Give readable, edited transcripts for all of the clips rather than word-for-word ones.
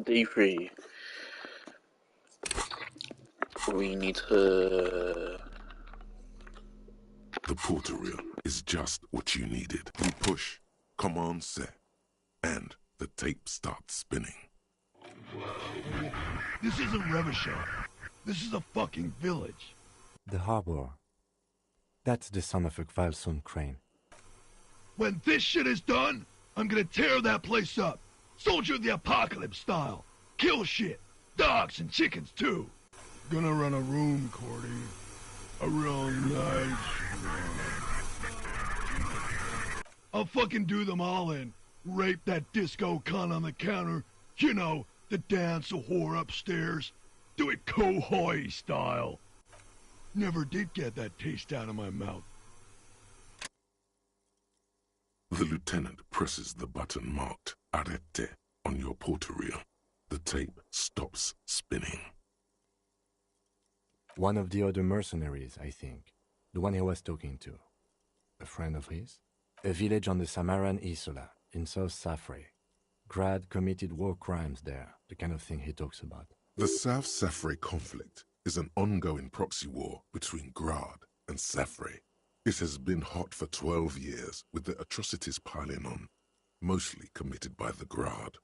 Day 3. We need to... The portal reel is just what you needed. You push, command set, and the tape starts spinning. This isn't Revachol. This is a fucking village. The harbor. That's the son of a Kvalson crane. When this shit is done, I'm gonna tear that place up. Soldier of the Apocalypse style. Kill shit. Dogs and chickens too. Gonna run a room, Cordy. A real nice one. I'll fucking do them all in. Rape that disco cunt on the counter. You know, the dance a whore upstairs. Do it Kohoi style. Never did get that taste out of my mouth. The lieutenant presses the button marked Arrete on your portal reel. The tape stops spinning. One of the other mercenaries, I think. The one he was talking to. A friend of his? A village on the Samaran Isola, in South Safre. Grad committed war crimes there, the kind of thing he talks about. The South Safre conflict is an ongoing proxy war between Grad and Safre. It has been hot for 12 years, with the atrocities piling on, mostly committed by the Grad.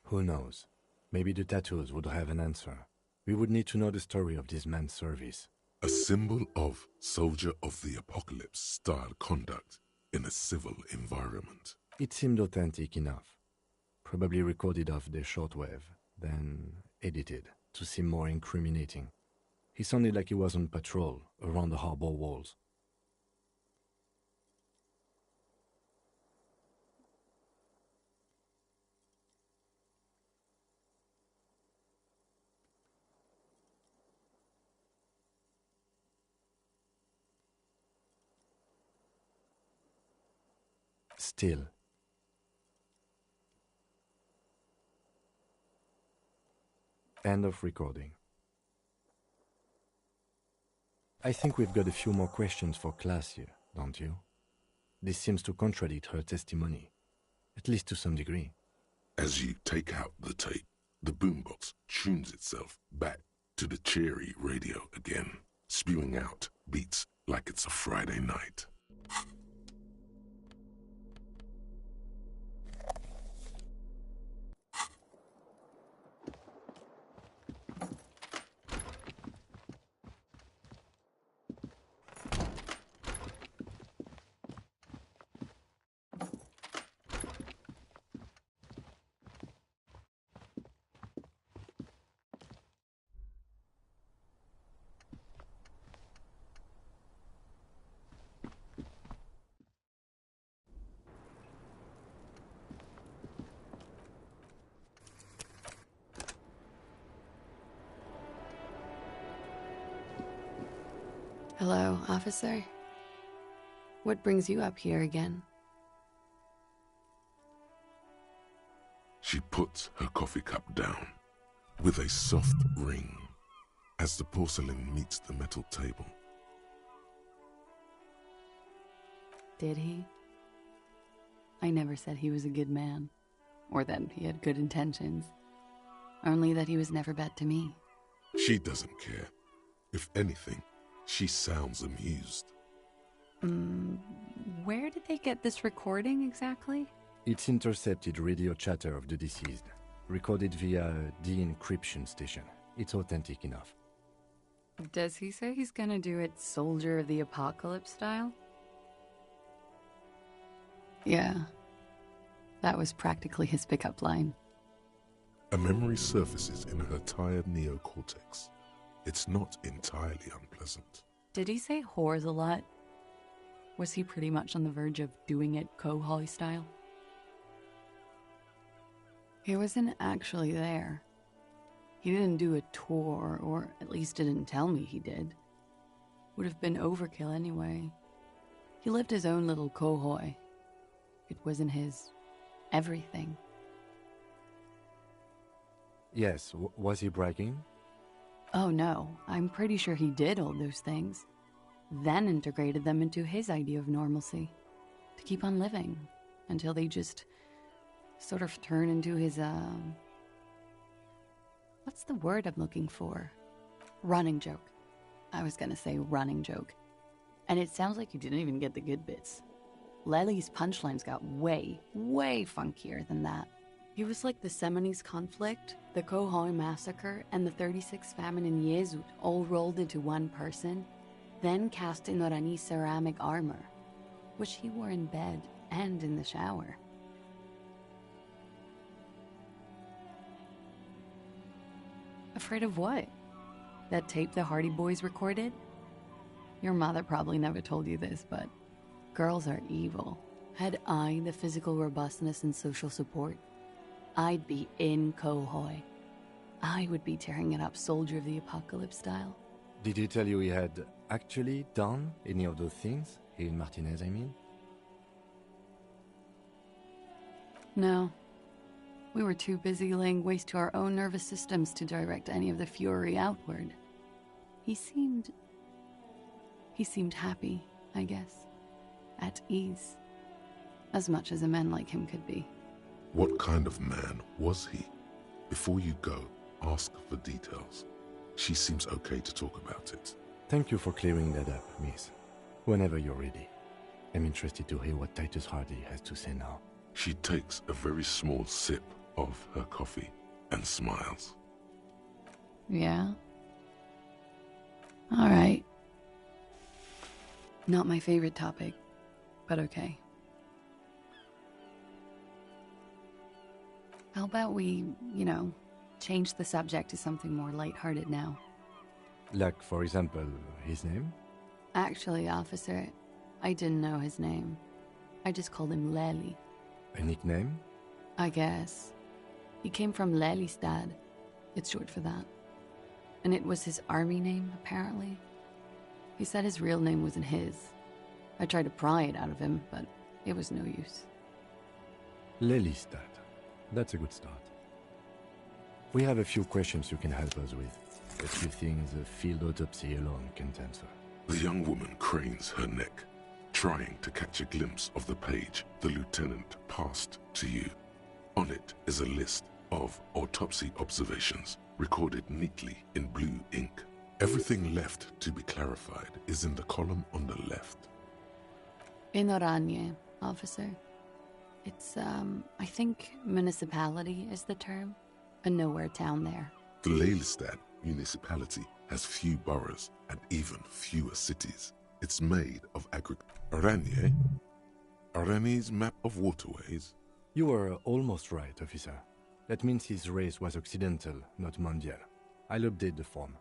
Who knows? Maybe the tattoos would have an answer. We would need to know the story of this man's service. A symbol of soldier of the apocalypse style conduct in a civil environment. It seemed authentic enough. Probably recorded off the shortwave, then edited to seem more incriminating. He sounded like he was on patrol around the harbor walls. Still. End of recording. I think we've got a few more questions for class here, don't you? This seems to contradict her testimony, at least to some degree. As you take out the tape, the boombox tunes itself back to the cheery radio again, spewing out beats like it's a Friday night. Hello, officer. What brings you up here again? She puts her coffee cup down with a soft ring as the porcelain meets the metal table. Did he? I never said he was a good man, or that he had good intentions. Only that he was never bad to me. She doesn't care. If anything, she sounds amused. Where did they get this recording exactly? It's intercepted radio chatter of the deceased, recorded via a de-encryption station. It's authentic enough. Does he say he's gonna do it Soldier of the Apocalypse style? Yeah. That was practically his pickup line. A memory surfaces in her tired neocortex. It's not entirely unpleasant. Did he say whores a lot? Was he pretty much on the verge of doing it Kohoi style? He wasn't actually there. He didn't do a tour, or at least didn't tell me he did. Would have been overkill anyway. He lived his own little Kohoi. It wasn't his everything. Yes, was he bragging? Oh no, I'm pretty sure he did all those things. Then integrated them into his idea of normalcy. To keep on living. Until they just sort of turn into his, What's the word I'm looking for? Running joke. I was gonna say running joke. And it sounds like you didn't even get the good bits. Lely's punchlines got way, way funkier than that. He was like the Seminese conflict, the Khohoi massacre, and the 36 famine in Yezud all rolled into one person, then cast in Orani's ceramic armor, which he wore in bed and in the shower. Afraid of what? That tape the Hardy Boys recorded? Your mother probably never told you this, but girls are evil. Had I the physical robustness and social support, I'd be in Khohoi. I would be tearing it up Soldier of the Apocalypse style. Did he tell you he had actually done any of those things? He and Martinez, I mean? No. We were too busy laying waste to our own nervous systems to direct any of the fury outward. He seemed happy, I guess. At ease. As much as a man like him could be. What kind of man was he? Before you go, ask for details. She seems okay to talk about it. Thank you for clearing that up, miss. Whenever you're ready. I'm interested to hear what Titus Hardy has to say now. She takes a very small sip of her coffee and smiles. Yeah? All right. Not my favorite topic, but okay. How about we, change the subject to something more lighthearted now? Like, for example, his name? Actually, officer, I didn't know his name. I just called him Lely. A nickname? I guess. He came from Lelystad. It's short for that. And it was his army name, apparently. He said his real name wasn't his. I tried to pry it out of him, but it was no use. Lelystad. That's a good start. We have a few questions you can help us with. A few things a field autopsy alone can't answer. The young woman cranes her neck, trying to catch a glimpse of the page the lieutenant passed to you. On it is a list of autopsy observations, recorded neatly in blue ink. Everything left to be clarified is in the column on the left. In Oranje, officer. It's, I think municipality is the term. A nowhere town there. The Lelystad municipality has few boroughs and even fewer cities. It's made of Oranje? Oranje's map of waterways? You were almost right, officer. That means his race was occidental, not mondial. I'll update the form.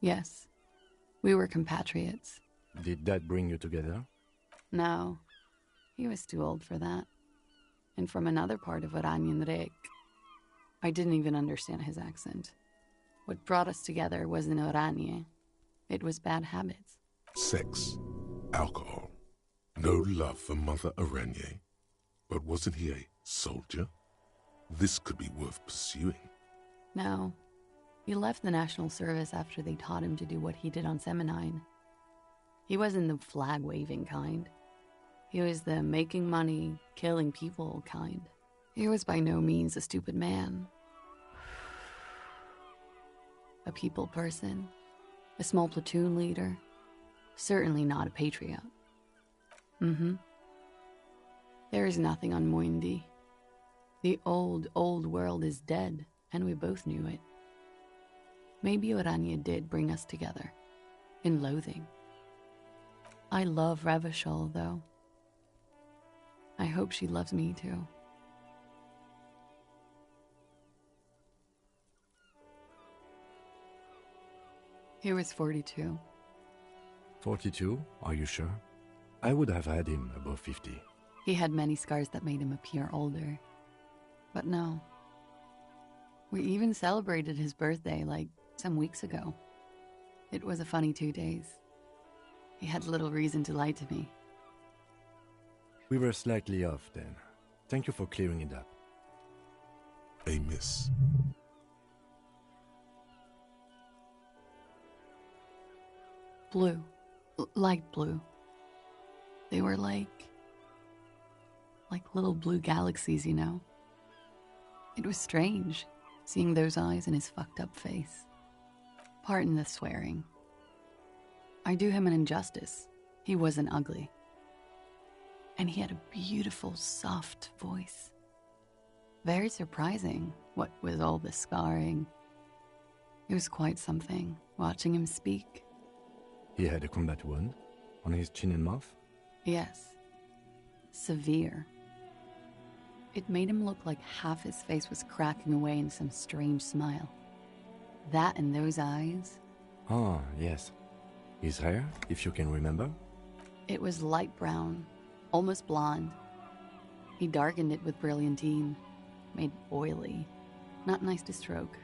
Yes. We were compatriots. Did that bring you together? No. He was too old for that. And from another part of Oranjenrek. I didn't even understand his accent. What brought us together wasn't Oranje. It was bad habits. Sex, alcohol, no love for Mother Oranje. But wasn't he a soldier? This could be worth pursuing. No. He left the National Service after they taught him to do what he did on Seminine. He wasn't the flag-waving kind. He was the making money, killing people kind. He was by no means a stupid man. A people person. A small platoon leader. Certainly not a patriot. There is nothing on Moindi. The old world is dead, and we both knew it. Maybe Oranje did bring us together. In loathing. I love Revachol, though. I hope she loves me, too. He was 42. 42? Are you sure? I would have had him above 50. He had many scars that made him appear older. But no. We even celebrated his birthday, like, some weeks ago. It was a funny 2 days. He had little reason to lie to me. We were slightly off then. Thank you for clearing it up. A miss. Blue. Light blue. They were like little blue galaxies, you know? It was strange, seeing those eyes in his fucked up face. Pardon the swearing. I do him an injustice. He wasn't ugly. And he had a beautiful, soft voice. Very surprising, what with all the scarring. It was quite something, watching him speak. He had a combat wound on his chin and mouth? Yes. Severe. It made him look like half his face was cracking away in some strange smile. That and those eyes. Ah, yes. His hair, if you can remember? It was light brown, almost blonde. He darkened it with brilliantine, made it oily. Not nice to stroke.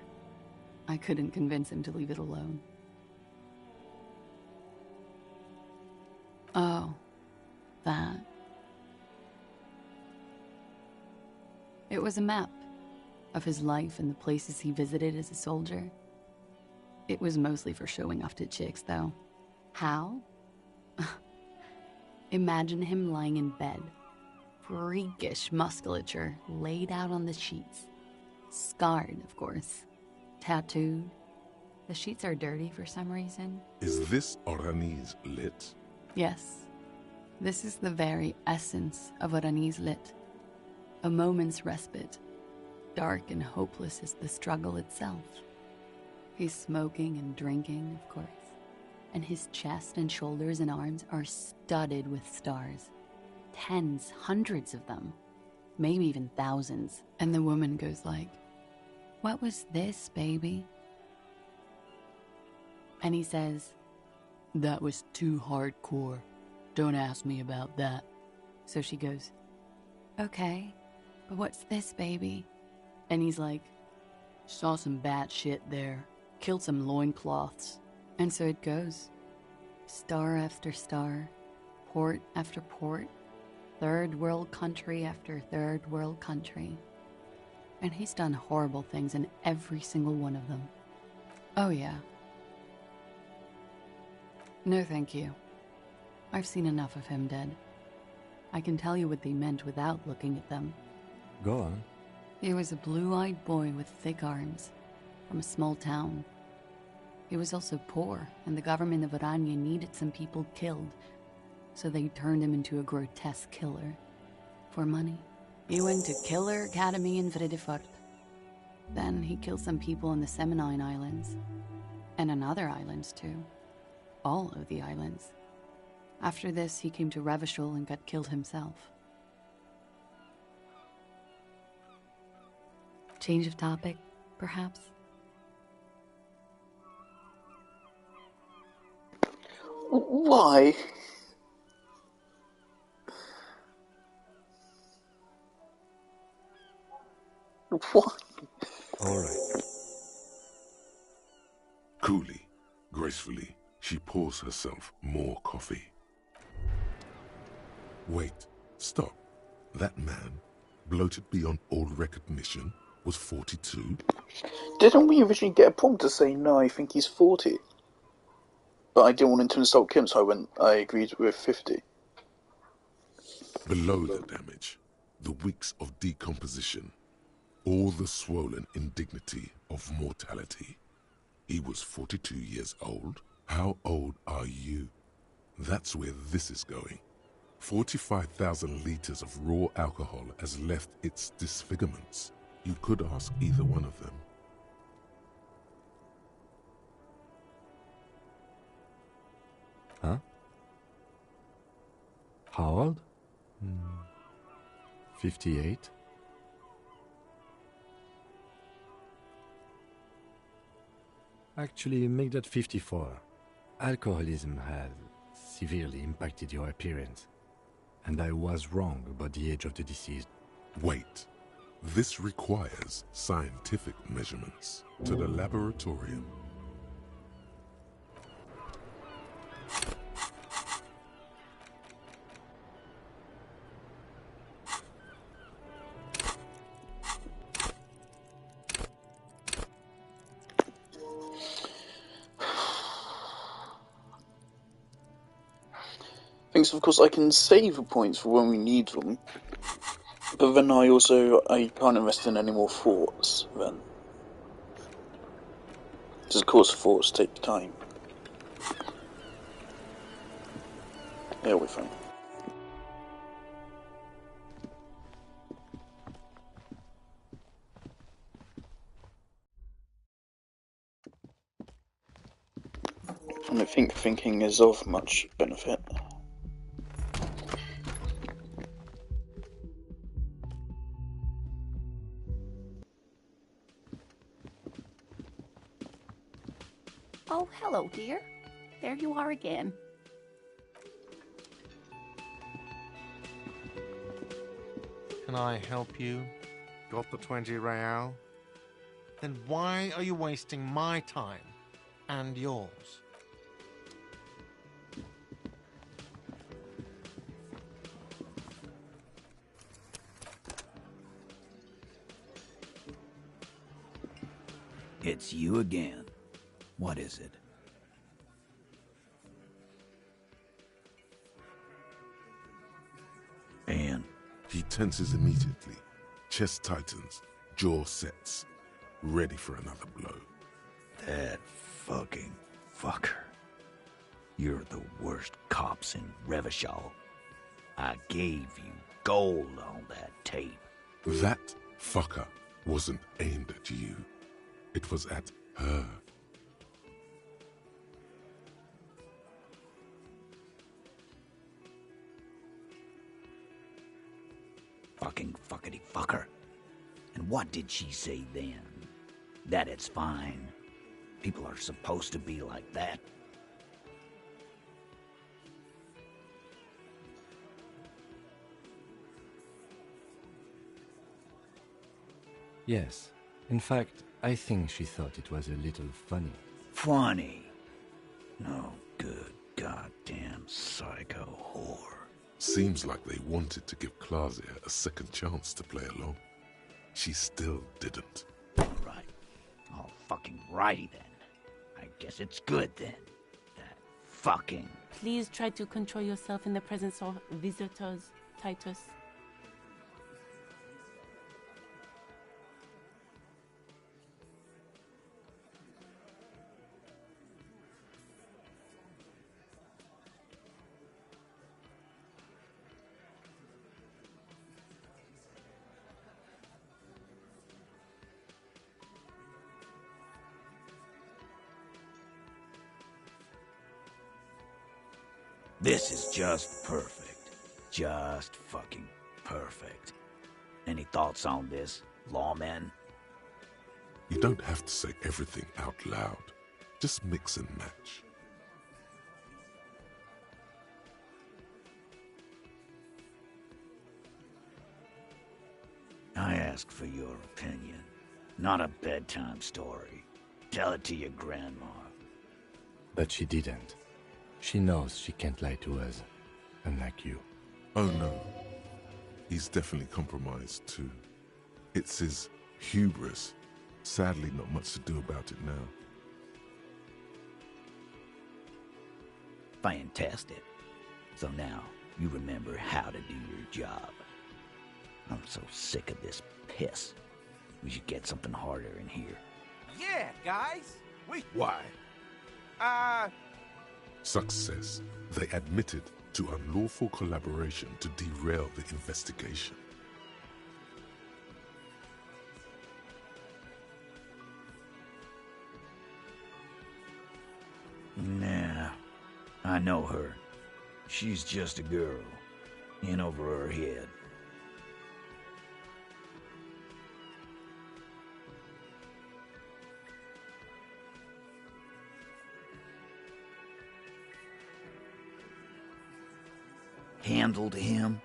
I couldn't convince him to leave it alone. Oh, that. It was a map of his life and the places he visited as a soldier. It was mostly for showing off to chicks, though. How? Imagine him lying in bed, freakish musculature laid out on the sheets. Scarred, of course. Tattooed. The sheets are dirty for some reason. Is this Oranese lit? Yes. This is the very essence of Oranese lit. A moment's respite. Dark and hopeless as the struggle itself. He's smoking and drinking, of course. And his chest and shoulders and arms are studded with stars. Tens, hundreds of them. Maybe even thousands. And the woman goes like, "What was this, baby?" And he says, "That was too hardcore. Don't ask me about that." So she goes, "Okay, but what's this, baby?" And he's like, "Saw some bat shit there. Killed some loincloths." And so it goes. Star after star, port after port, third world country after third world country. And he's done horrible things in every single one of them. Oh yeah. No thank you. I've seen enough of him dead. I can tell you what they meant without looking at them. Go on. He was a blue-eyed boy with thick arms, from a small town. He was also poor, and the government of Oranje needed some people killed, so they turned him into a grotesque killer. For money. He went to Killer Academy in Vredefort. Then he killed some people in the Semenine Islands. And on other islands, too. All of the islands. After this, he came to Revachol and got killed himself. Change of topic, perhaps? Why? What? All right. Coolly, gracefully, she pours herself more coffee. Wait, stop. That man, bloated beyond all recognition, was 42? Didn't we originally get a prompt to say no, I think he's 40? But I didn't want him to insult Kim, so I agreed with 50. Below the damage, the weeks of decomposition, all the swollen indignity of mortality. He was 42 years old. How old are you? That's where this is going. 45,000 liters of raw alcohol has left its disfigurements. You could ask either one of them. Huh? How old? 58? Actually, make that 54. Alcoholism has severely impacted your appearance. And I was wrong about the age of the deceased. Wait. This requires scientific measurements. To the laboratorium. thing is, of course, I can save the points for when we need them, but then I can't invest in any more forts then. Because of course forts take time. Yeah, we're fine. I don't think thinking is of much benefit. Oh, hello, dear. There you are again. Can I help you? Got the 20 real? Then why are you wasting my time and yours? It's you again. What is it? And He tenses immediately, chest tightens, jaw sets, ready for another blow. that fucking fucker. You're the worst cops in Revachol. I gave you gold on that tape. That fucker wasn't aimed at you. It was at her. Fucking fuckity fucker. And what did she say then? That it's fine. People are supposed to be like that. Yes. In fact, I think she thought it was a little funny. Funny. No good goddamn psycho whore. Seems like they wanted to give Klasia a second chance to play along. She still didn't. Right. All fucking righty then. I guess it's good then. That fucking... Please try to control yourself in the presence of visitors, Titus. This is just perfect. Just fucking perfect. Any thoughts on this, lawman? You don't have to say everything out loud. Just mix and match. I ask for your opinion, not a bedtime story. Tell it to your grandma. But she didn't. She knows she can't lie to us, unlike you. Oh no. He's definitely compromised too. It's his hubris. Sadly, not much to do about it now. Fantastic. So now, you remember how to do your job. I'm so sick of this piss. We should get something harder in here. Yeah, guys. Why? Success. They admitted to unlawful collaboration to derail the investigation. Nah, I know her. She's just a girl. In over her head. Handled him?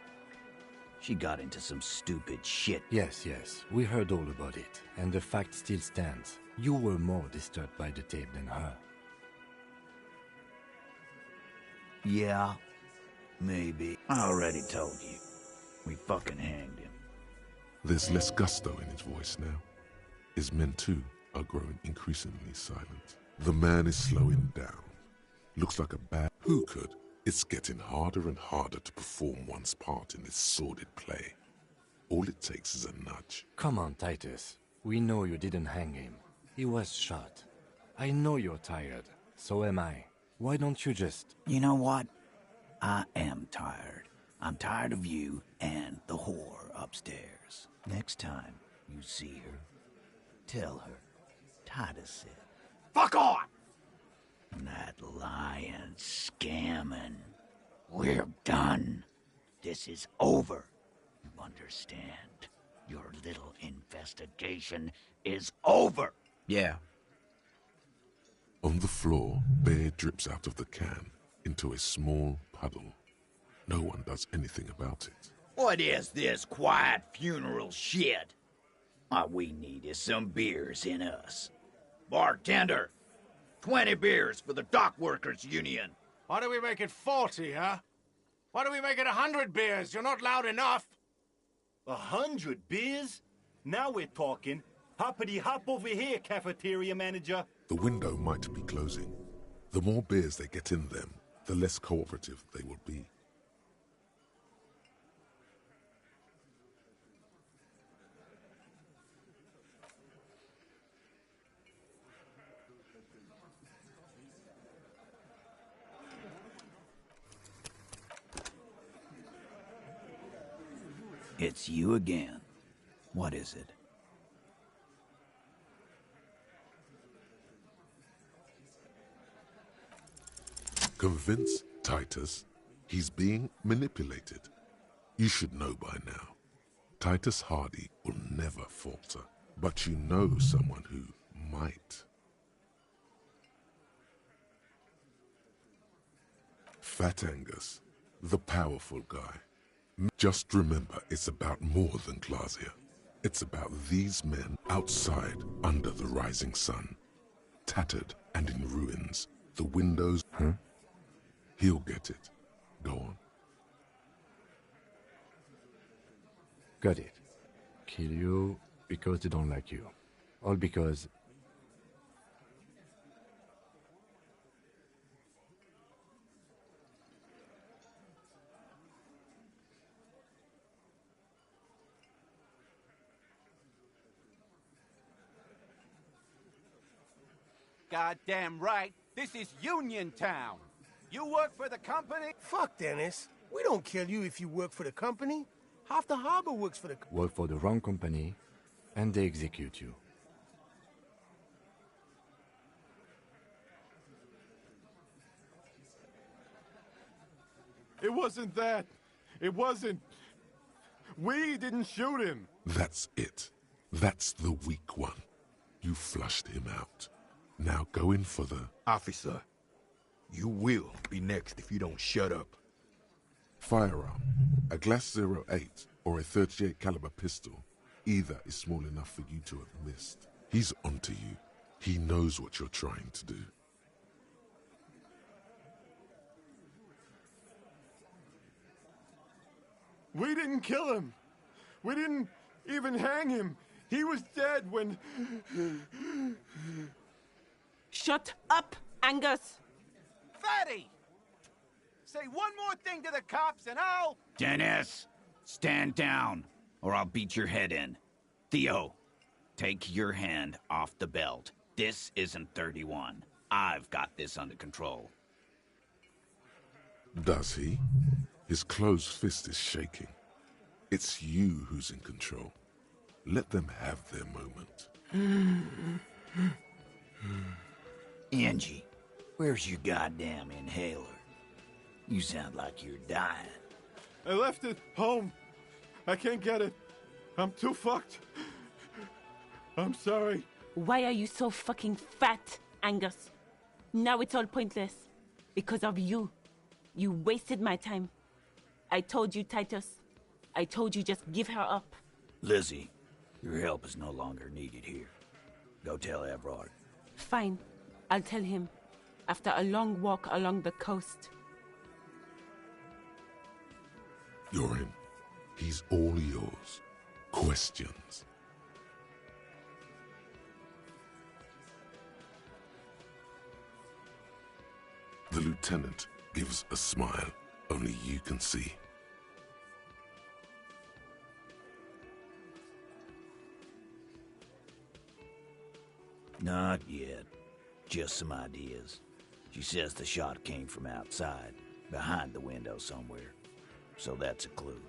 She got into some stupid shit. Yes, we heard all about it, and the fact still stands. You were more disturbed by the tape than her. Yeah, maybe. I already told you. We fucking hanged him. There's less gusto in his voice now. His men too are growing increasingly silent. The man is slowing down. Looks like a bad... Who could, It's getting harder and harder to perform one's part in this sordid play. All it takes is a nudge. Come on, Titus. We know you didn't hang him. He was shot. I know you're tired. So am I. Why don't you just... You know what? I am tired. I'm tired of you and the whore upstairs. Next time you see her, tell her Titus said, "Fuck off!" That lying, scamming. We're done. This is over. You understand? Your little investigation is over. Yeah. On the floor, beer drips out of the can into a small puddle. No one does anything about it. What is this quiet funeral shit? All we need is some beers in us. Bartender, 20 beers for the Dock Workers Union. Why do we make it 40, huh? Why do we make it 100 beers? You're not loud enough. 100 beers? Now we're talking. Hoppity hop over here, cafeteria manager. The window might be closing. The more beers they get in them, the less cooperative they will be. It's you again. What is it? Convince Titus he's being manipulated. You should know by now. Titus Hardy will never falter, but you know someone who might. Fat Angus, the powerful guy. Just remember, it's about more than Glasia. It's about these men outside under the rising sun. Tattered and in ruins. The windows... Huh? He'll get it. Go on. Got it. Kill you because they don't like you. All because... Goddamn right. This is Union Town. You work for the company? Fuck, Dennis. We don't kill you if you work for the company. Half the harbor works for the... Work for the wrong company, and they execute you. It wasn't that. It wasn't. We didn't shoot him. That's it. That's the weak one. You flushed him out. Now go in for the... Officer, you will be next if you don't shut up. Firearm. A Glass 08 or a 38 caliber pistol. Either is small enough for you to have missed. He's onto you. He knows what you're trying to do. We didn't kill him. We didn't even hang him. He was dead when... Shut up, Angus! Fatty! Say one more thing to the cops and I'll... Dennis, stand down, or I'll beat your head in. Theo, take your hand off the belt. This isn't 31. I've got this under control. Does he? His closed fist is shaking. It's you who's in control. Let them have their moment. Angie, where's your goddamn inhaler? You sound like you're dying. I left it home. I can't get it. I'm too fucked. I'm sorry. Why are you so fucking fat, Angus? Now it's all pointless. Because of you. You wasted my time. I told you, Titus. I told you just give her up. Lizzie, your help is no longer needed here. Go tell Everard. Fine. I'll tell him. After a long walk along the coast. You're in. He's all yours. Questions? The lieutenant gives a smile only you can see. Not yet. Just some ideas. She says the shot came from outside, behind the window somewhere. So that's a clue.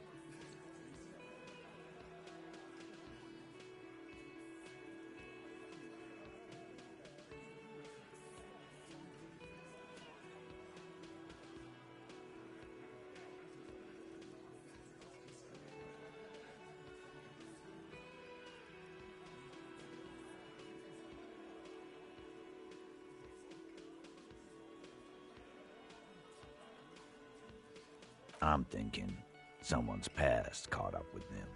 I'm thinking someone's past caught up with them.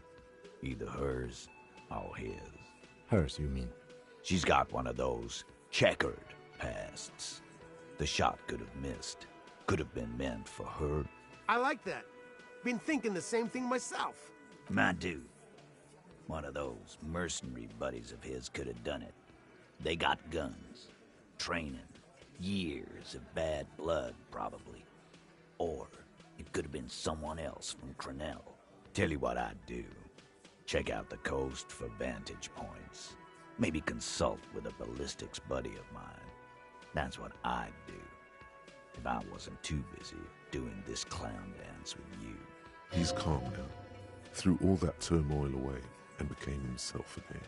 Either hers or his. Hers, you mean? She's got one of those checkered pasts. The shot could have missed. Could have been meant for her. I like that. Been thinking the same thing myself. My dude. One of those mercenary buddies of his could have done it. They got guns. Training. Years of bad blood, probably. Or it could have been someone else from Crenell. Tell you what I'd do. Check out the coast for vantage points. Maybe consult with a ballistics buddy of mine. That's what I'd do. If I wasn't too busy doing this clown dance with you. He's calm now, threw all that turmoil away and became himself again.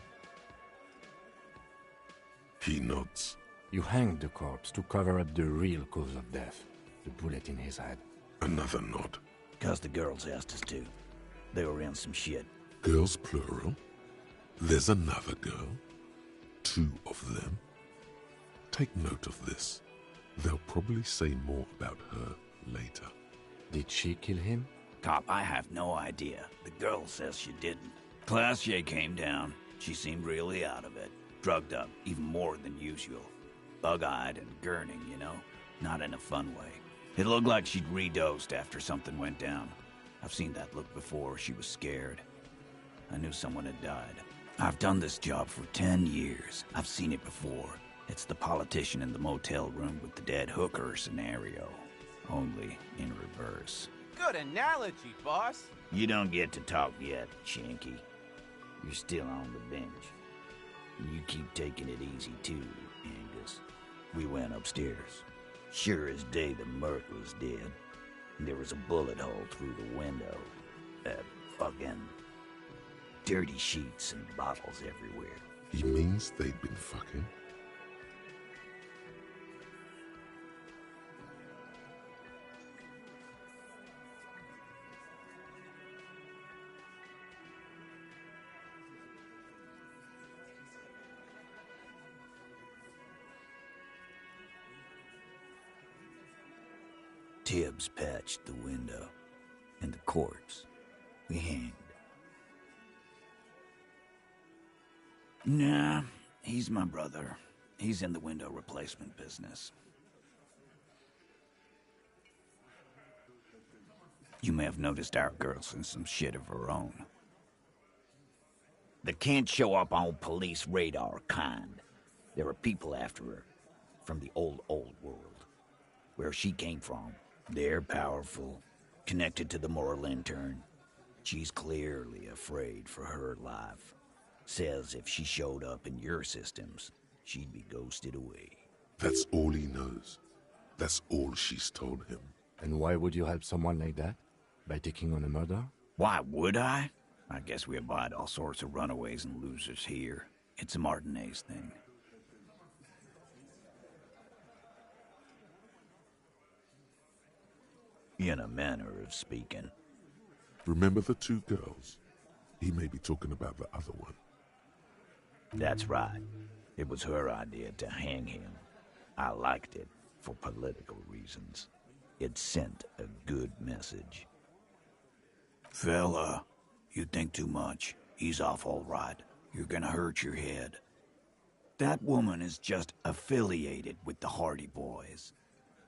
He nods. You hanged the corpse to cover up the real cause of death. The bullet in his head. Another nod. 'Cause the girls asked us to. They were in some shit. Girls plural? There's another girl? 2 of them? Take note of this. They'll probably say more about her later. Did she kill him? Cop, I have no idea. The girl says she didn't. Classier came down. She seemed really out of it. Drugged up, even more than usual. Bug-eyed and gurning, you know? Not in a fun way. It looked like she'd redosed after something went down. I've seen that look before. She was scared. I knew someone had died. I've done this job for 10 years. I've seen it before. It's the politician in the motel room with the dead hooker scenario. Only in reverse. Good analogy, boss. You don't get to talk yet, Shanky. You're still on the bench. You keep taking it easy too, Angus. We went upstairs. Sure as day the Merc was dead. There was a bullet hole through the window. Fucking dirty sheets and bottles everywhere. He means they'd been fucking? Tibbs patched the window, and the corpse we hanged. Nah, he's my brother. He's in the window replacement business. You may have noticed our girl's in some shit of her own. They can't show up on police radar kind. There are people after her from the old world. Where she came from. They're powerful, connected to the Morlintern. She's clearly afraid for her life. Says if she showed up in your systems, she'd be ghosted away. That's all he knows. That's all she's told him. And why would you help someone like that? By taking on a murder? Why would I? I guess we abide all sorts of runaways and losers here. It's a Martinez thing. In a manner of speaking. Remember the 2 girls? He may be talking about the other one. That's right. It was her idea to hang him. I liked it for political reasons. It sent a good message. Fella, you think too much. He's off all right. You're gonna hurt your head. That woman is just affiliated with the Hardy Boys.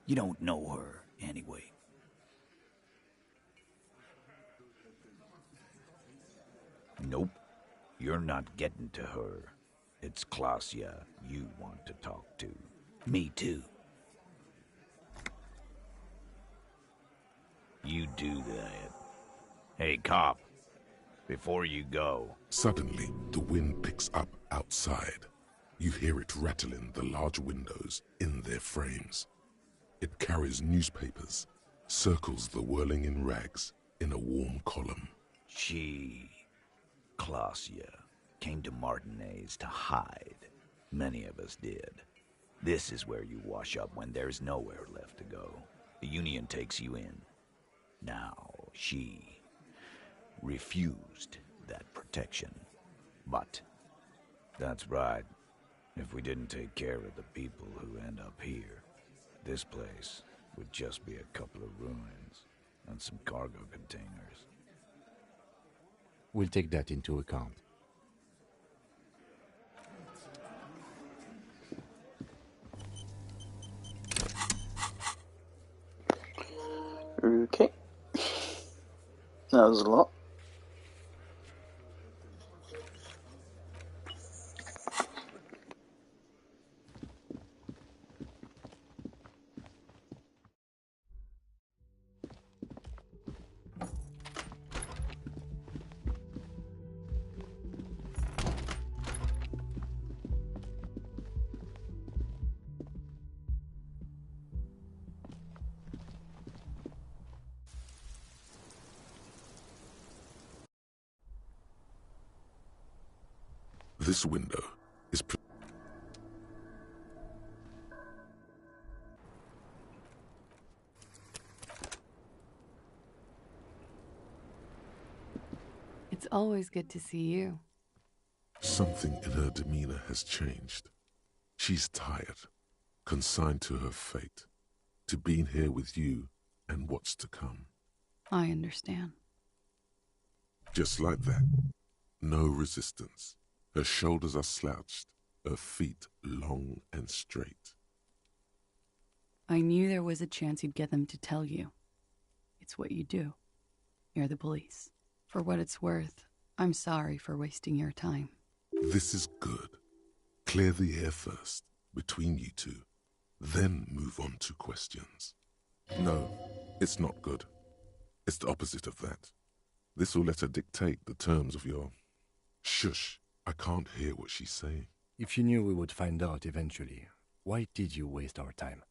You don't know her, anyway. Nope. You're not getting to her. It's Klasia you want to talk to. Me too. You do that. Hey, cop, before you go... Suddenly, the wind picks up outside. You hear it rattling the large windows in their frames. It carries newspapers, circles the whirling in rags in a warm column. She, Clausia, came to Martinez to hide. Many of us did. This is where you wash up when there's nowhere left to go. The Union takes you in. Now, she refused that protection. But, that's right. If we didn't take care of the people who end up here, this place would just be a couple of ruins and some cargo containers. We'll take that into account. Okay. That was a lot. This window is... It's always good to see you. Something in her demeanor has changed. She's tired, consigned to her fate, to being here with you and what's to come. I understand. Just like that. No resistance. Her shoulders are slouched, her feet long and straight. I knew there was a chance you'd get them to tell you. It's what you do. You're the police. For what it's worth, I'm sorry for wasting your time. This is good. Clear the air first, between you two. Then move on to questions. No, it's not good. It's the opposite of that. This will let her dictate the terms of your... Shush, I can't hear what she's saying. If you knew we would find out eventually, why did you waste our time?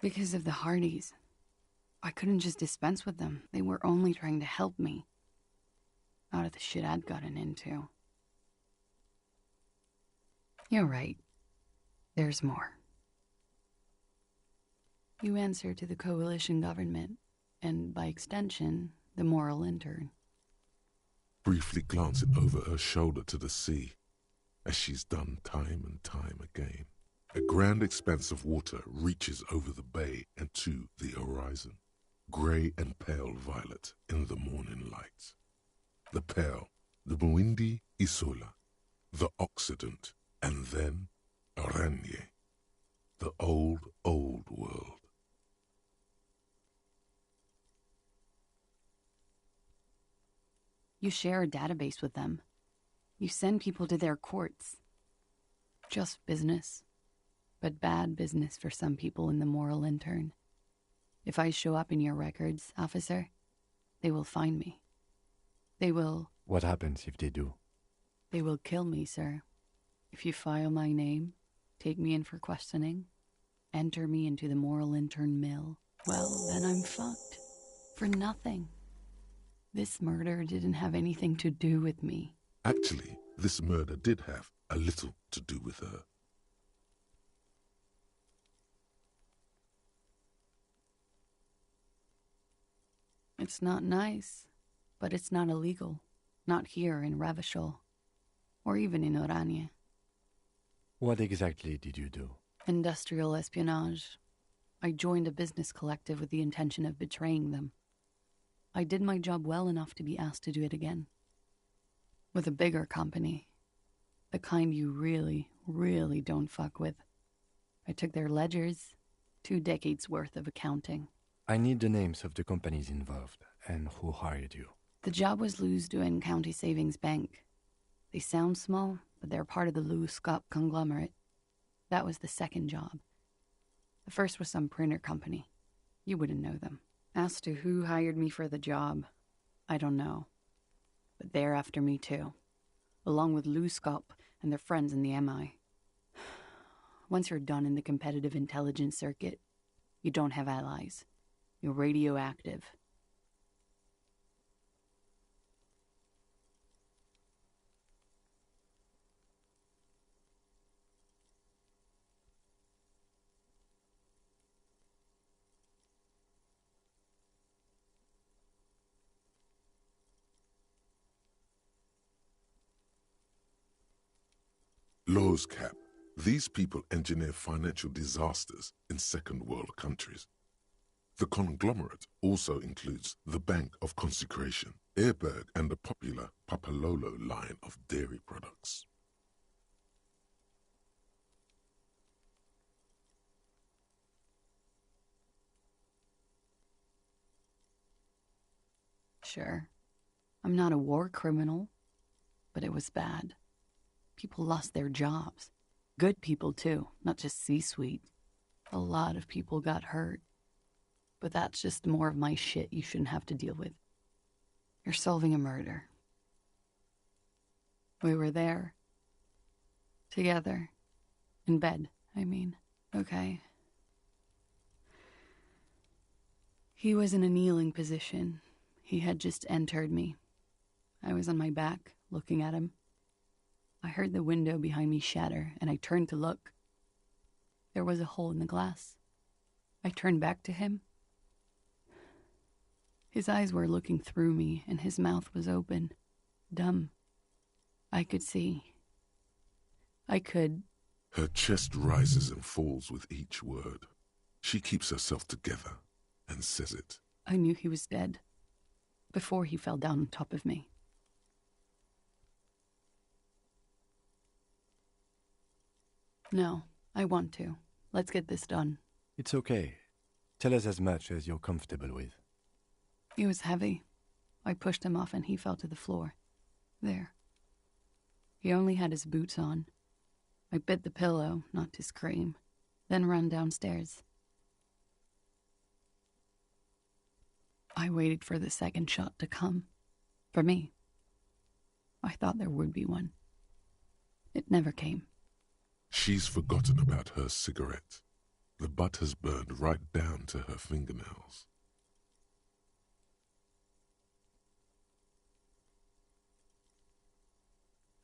Because of the Hardys. I couldn't just dispense with them. They were only trying to help me. Out of the shit I'd gotten into. You're right. There's more. You answer to the coalition government, and by extension, the moral intern. Briefly glancing over her shoulder to the sea, as she's done time and time again. A grand expanse of water reaches over the bay and to the horizon, grey and pale violet in the morning light. The pale, the Muindi Isola, the Occident, and then Aranye, the old, old world. You share a database with them. You send people to their courts. Just business. But bad business for some people in the moral intern. If I show up in your records, officer, they will find me. They will... What happens if they do? They will kill me, sir. If you file my name, take me in for questioning, enter me into the moral intern mill, well, then I'm fucked. For nothing. This murder didn't have anything to do with me. Actually, this murder did have a little to do with her. It's not nice, but it's not illegal. Not here in Ravishol, or even in Oranje. What exactly did you do? Industrial espionage. I joined a business collective with the intention of betraying them. I did my job well enough to be asked to do it again. With a bigger company. The kind you really, really don't fuck with. I took their ledgers, 2 decades worth of accounting. I need the names of the companies involved and who hired you. The job was Lewes-Duin County Savings Bank. They sound small, but they're part of the Lewes-Scott conglomerate. That was the second job. The first was some printer company. You wouldn't know them. As to who hired me for the job, I don't know. But they're after me too, along with Lou Scop and their friends in the MI. Once you're done in the competitive intelligence circuit, you don't have allies. You're radioactive. Laws cap. These people engineer financial disasters in second world countries. The conglomerate also includes the Bank of Consecration, Airberg, and the popular Papalolo line of dairy products. Sure, I'm not a war criminal, but it was bad. People lost their jobs. Good people, too, not just C-suite. A lot of people got hurt. But that's just more of my shit you shouldn't have to deal with. You're solving a murder. We were there. Together. In bed, I mean. Okay. He was in a kneeling position. He had just entered me. I was on my back, looking at him. I heard the window behind me shatter, and I turned to look. There was a hole in the glass. I turned back to him. His eyes were looking through me, and his mouth was open. Dumb. I could see. I could... Her chest rises and falls with each word. She keeps herself together and says it. I knew he was dead. Before he fell down on top of me. No, I want to. Let's get this done. It's okay. Tell us as much as you're comfortable with. He was heavy. I pushed him off and he fell to the floor. There. He only had his boots on. I bit the pillow, not to scream, then ran downstairs. I waited for the second shot to come. For me. I thought there would be one. It never came. She's forgotten about her cigarette. The butt has burned right down to her fingernails.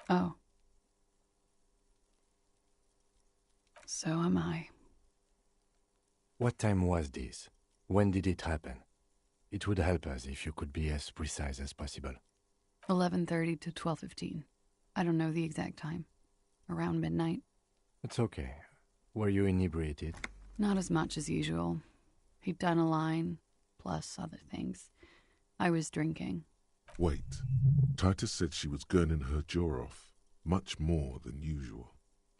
Oh. So am I. What time was this? When did it happen? It would help us if you could be as precise as possible. 11:30 to 12:15. I don't know the exact time. Around midnight. It's okay. Were you inebriated? Not as much as usual. He'd done a line, plus other things. I was drinking. Wait. Titus said she was gurning her jaw off, much more than usual.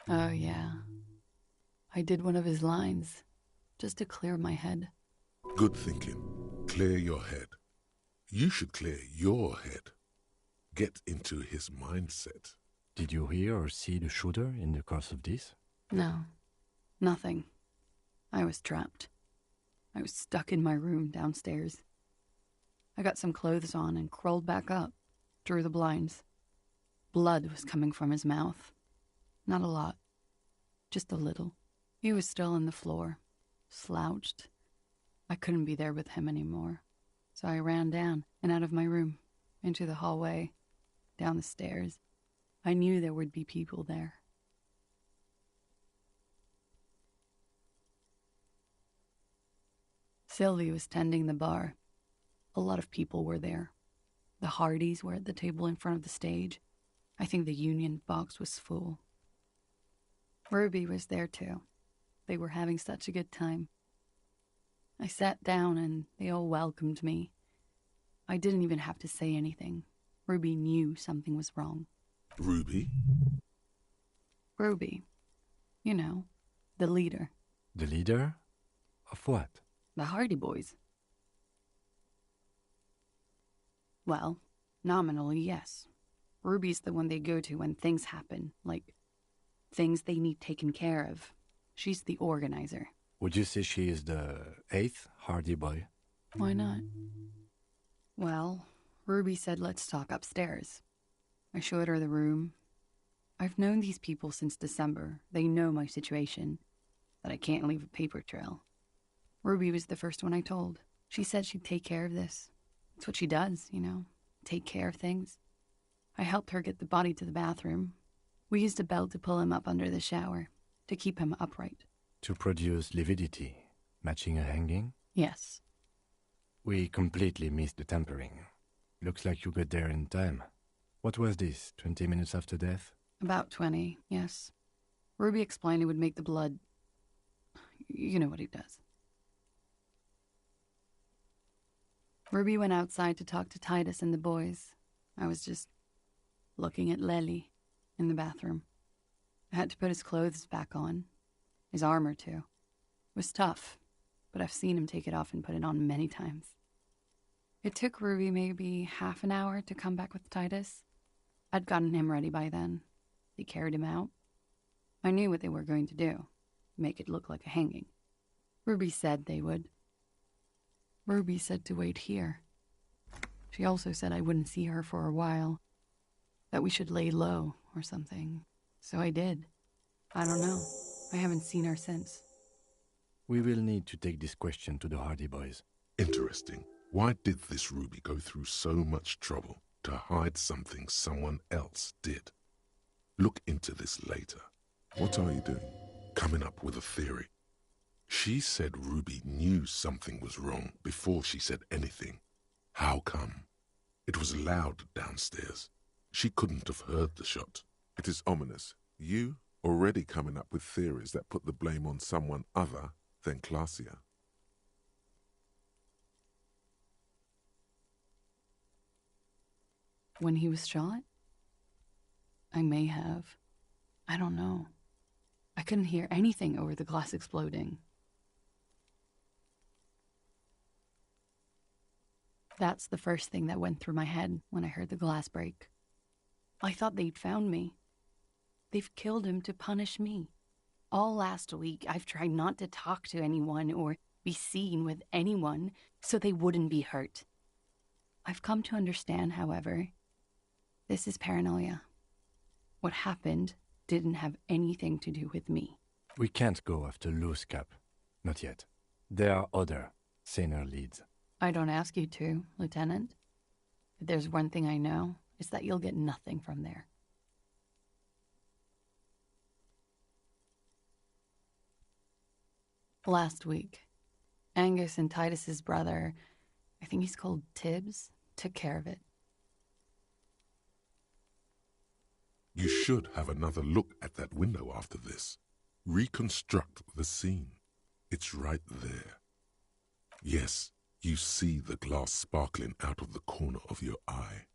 Oh, yeah. I did one of his lines, just to clear my head. Good thinking. Clear your head. You should clear your head. Get into his mindset. Did you hear or see the shooter in the course of this? No. Nothing. I was trapped. I was stuck in my room downstairs. I got some clothes on and crawled back up, drew the blinds. Blood was coming from his mouth. Not a lot. Just a little. He was still on the floor, slouched. I couldn't be there with him anymore. So I ran down and out of my room, into the hallway, down the stairs. I knew there would be people there. Sylvie was tending the bar. A lot of people were there. The Hardys were at the table in front of the stage. I think the Union box was full. Ruby was there too. They were having such a good time. I sat down and they all welcomed me. I didn't even have to say anything. Ruby knew something was wrong. Ruby? Ruby. You know, the leader. The leader? Of what? The Hardy Boys. Well, nominally, yes. Ruby's the one they go to when things happen, like things they need taken care of. She's the organizer. Would you say she is the 8th Hardy Boy? Why not? Well, Ruby said let's talk upstairs. I showed her the room. I've known these people since December. They know my situation, that I can't leave a paper trail. Ruby was the first one I told. She said she'd take care of this. It's what she does, you know, take care of things. I helped her get the body to the bathroom. We used a belt to pull him up under the shower, to keep him upright. To produce lividity, matching a hanging? Yes. We completely missed the tampering. Looks like you got there in time. What was this, 20 minutes after death? About 20, yes. Ruby explained it would make the blood... You know what he does. Ruby went outside to talk to Titus and the boys. I was just looking at Lely in the bathroom. I had to put his clothes back on. His armor, too. It was tough, but I've seen him take it off and put it on many times. It took Ruby maybe half an hour to come back with Titus. I'd gotten him ready by then. They carried him out. I knew what they were going to do. Make it look like a hanging. Ruby said they would. Ruby said to wait here. She also said I wouldn't see her for a while. That we should lay low or something. So I did. I don't know. I haven't seen her since. We will need to take this question to the Hardy Boys. Interesting. Why did this Ruby go through so much trouble to hide something someone else did? Look into this later. What are you doing? Coming up with a theory. She said Ruby knew something was wrong before she said anything. How come? It was loud downstairs. She couldn't have heard the shot. It is ominous. You already coming up with theories that put the blame on someone other than Clausia. When he was shot? I may have. I don't know. I couldn't hear anything over the glass exploding. That's the first thing that went through my head when I heard the glass break. I thought they'd found me. They've killed him to punish me. All last week, I've tried not to talk to anyone or be seen with anyone so they wouldn't be hurt. I've come to understand, however, this is paranoia. What happened didn't have anything to do with me. We can't go after Loose Cap. Not yet. There are other, saner leads. I don't ask you to, Lieutenant. If there's one thing I know, it's that you'll get nothing from there. Last week, Angus and Titus's brother, I think he's called Tibbs, took care of it. You should have another look at that window after this. Reconstruct the scene. It's right there. Yes, you see the glass sparkling out of the corner of your eye.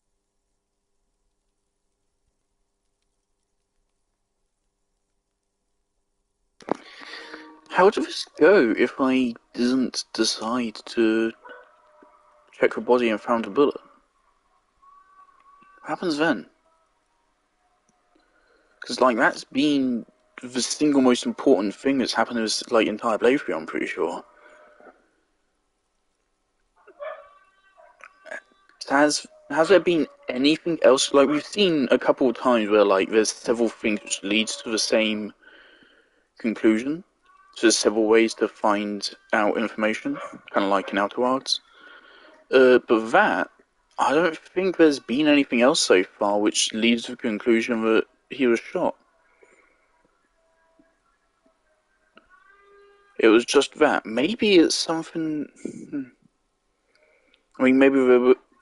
How would this go if I didn't decide to check the body and found a bullet? What happens then? Because, like, that's been the single most important thing that's happened in this, like, entire playthrough, I'm pretty sure. Has there been anything else? Like, we've seen a couple of times where, like, there's several things which leads to the same conclusion. So there's several ways to find out information, kind of like in Outer Wilds. But that, I don't think there's been anything else so far which leads to the conclusion that he was shot. It was just that. Maybe it's something... I mean, maybe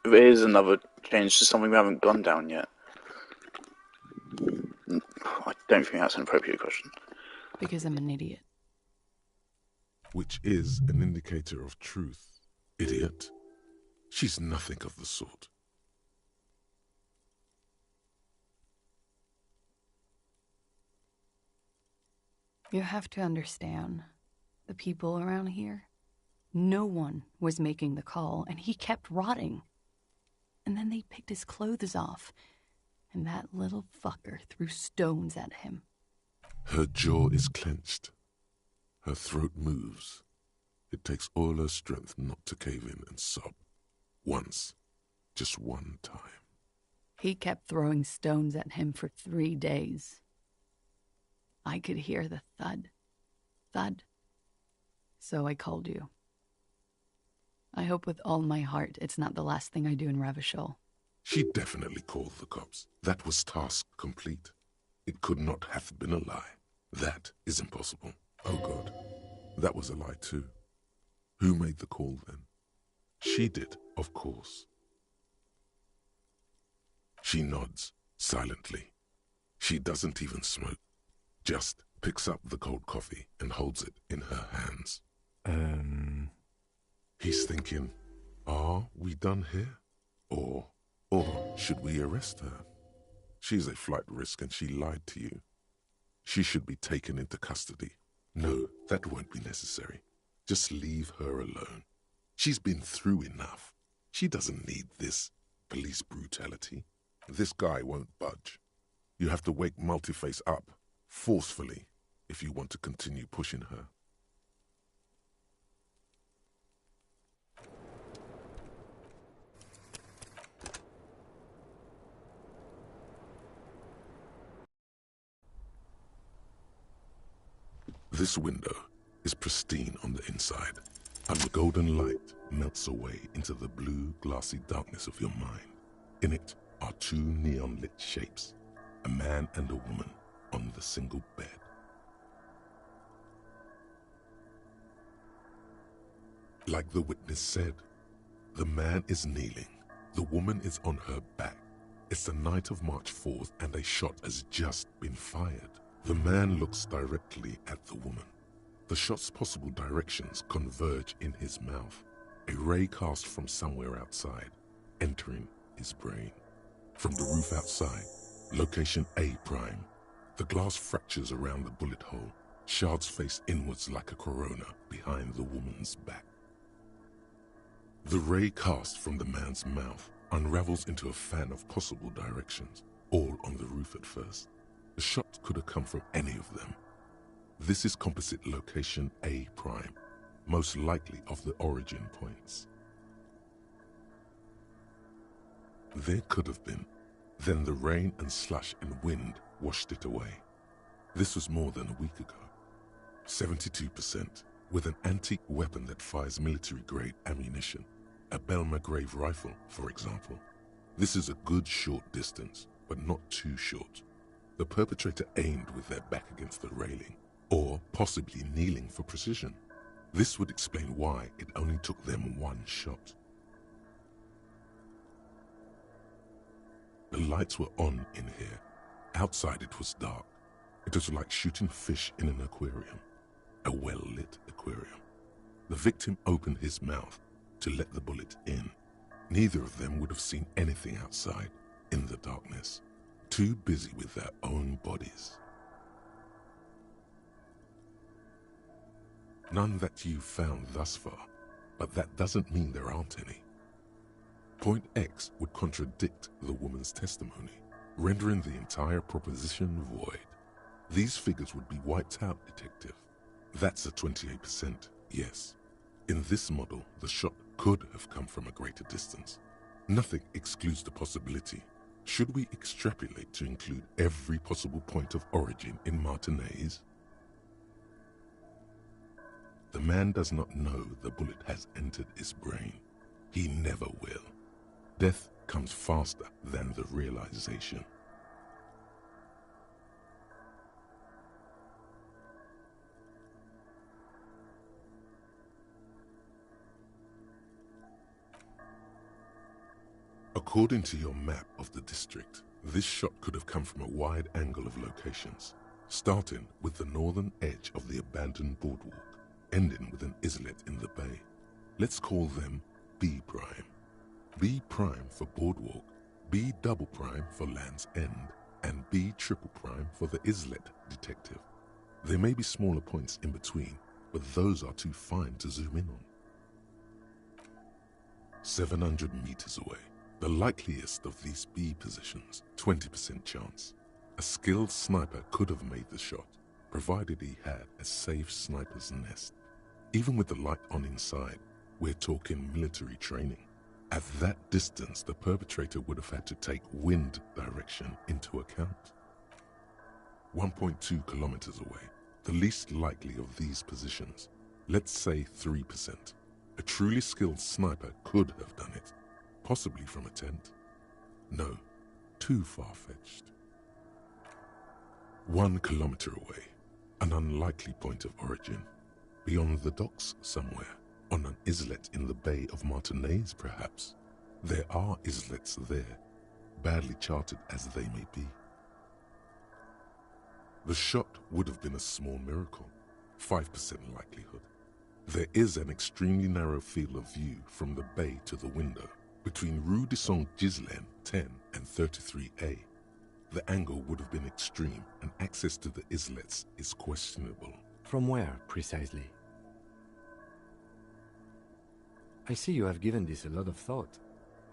there is another change to something we haven't gone down yet. I don't think that's an appropriate question. Because I'm an idiot. Which is an indicator of truth. Idiot. She's nothing of the sort. You have to understand, the people around here, no one was making the call, and he kept rotting. And then they picked his clothes off, and that little fucker threw stones at him. Her jaw is clenched. Her throat moves. It takes all her strength not to cave in and sob. Once. Just one time. He kept throwing stones at him for 3 days. I could hear the thud. Thud. So I called you. I hope with all my heart it's not the last thing I do in Ravishol. She definitely called the cops. That was task complete. It could not have been a lie. That is impossible. Oh God, that was a lie too. Who made the call then? She did, of course. She nods, silently. She doesn't even smoke. Just picks up the cold coffee and holds it in her hands. He's thinking, are we done here? Or should we arrest her? She's a flight risk and she lied to you. She should be taken into custody. No, that won't be necessary. Just leave her alone. She's been through enough. She doesn't need this police brutality. This guy won't budge. You have to wake Multiface up, forcefully, if you want to continue pushing her. This window is pristine on the inside, and the golden light melts away into the blue, glassy darkness of your mind. In it are two neon-lit shapes, a man and a woman on the single bed. Like the witness said, the man is kneeling, the woman is on her back. It's the night of March 4th and a shot has just been fired. The man looks directly at the woman. The shot's possible directions converge in his mouth, a ray cast from somewhere outside, entering his brain. From the roof outside, location A prime. The glass fractures around the bullet hole, shards face inwards like a corona behind the woman's back. The ray cast from the man's mouth unravels into a fan of possible directions, all on the roof at first. The shot could have come from any of them. This is composite location A prime, most likely of the origin points. There could have been. Then the rain and slush and wind washed it away. This was more than a week ago. 72%, with an antique weapon that fires military-grade ammunition. A Belma-grave rifle, for example. This is a good short distance, but not too short. The perpetrator aimed with their back against the railing, or possibly kneeling for precision. This would explain why it only took them one shot. The lights were on in here. Outside it was dark. It was like shooting fish in an aquarium. A well-lit aquarium. The victim opened his mouth to let the bullet in. Neither of them would have seen anything outside in the darkness. Too busy with their own bodies. None that you've found thus far, but that doesn't mean there aren't any. Point X would contradict the woman's testimony, rendering the entire proposition void. These figures would be wiped out, Detective. That's a 28%, yes. In this model, the shot could have come from a greater distance. Nothing excludes the possibility. Should we extrapolate to include every possible point of origin in Martinez? The man does not know the bullet has entered his brain. He never will. Death comes faster than the realization. According to your map of the district, this shot could have come from a wide angle of locations, starting with the northern edge of the abandoned boardwalk, ending with an islet in the bay. Let's call them B prime. B prime for boardwalk, B double prime for Land's End, and B triple prime for the islet, Detective. There may be smaller points in between, but those are too fine to zoom in on. 700 meters away. The likeliest of these B positions, 20% chance. A skilled sniper could have made the shot, provided he had a safe sniper's nest. Even with the light on inside, we're talking military training. At that distance, the perpetrator would have had to take wind direction into account. 1.2 kilometers away, the least likely of these positions, let's say 3%. A truly skilled sniper could have done it, possibly from a tent. No, too far-fetched. 1 kilometer away, an unlikely point of origin. Beyond the docks somewhere, on an islet in the Bay of Martinez perhaps. There are islets there, badly charted as they may be. The shot would have been a small miracle, 5% likelihood. There is an extremely narrow field of view from the bay to the window, between Rue de Saint-Ghislain 10 and 33A. The angle would have been extreme, and access to the islets is questionable. From where, precisely? I see you have given this a lot of thought.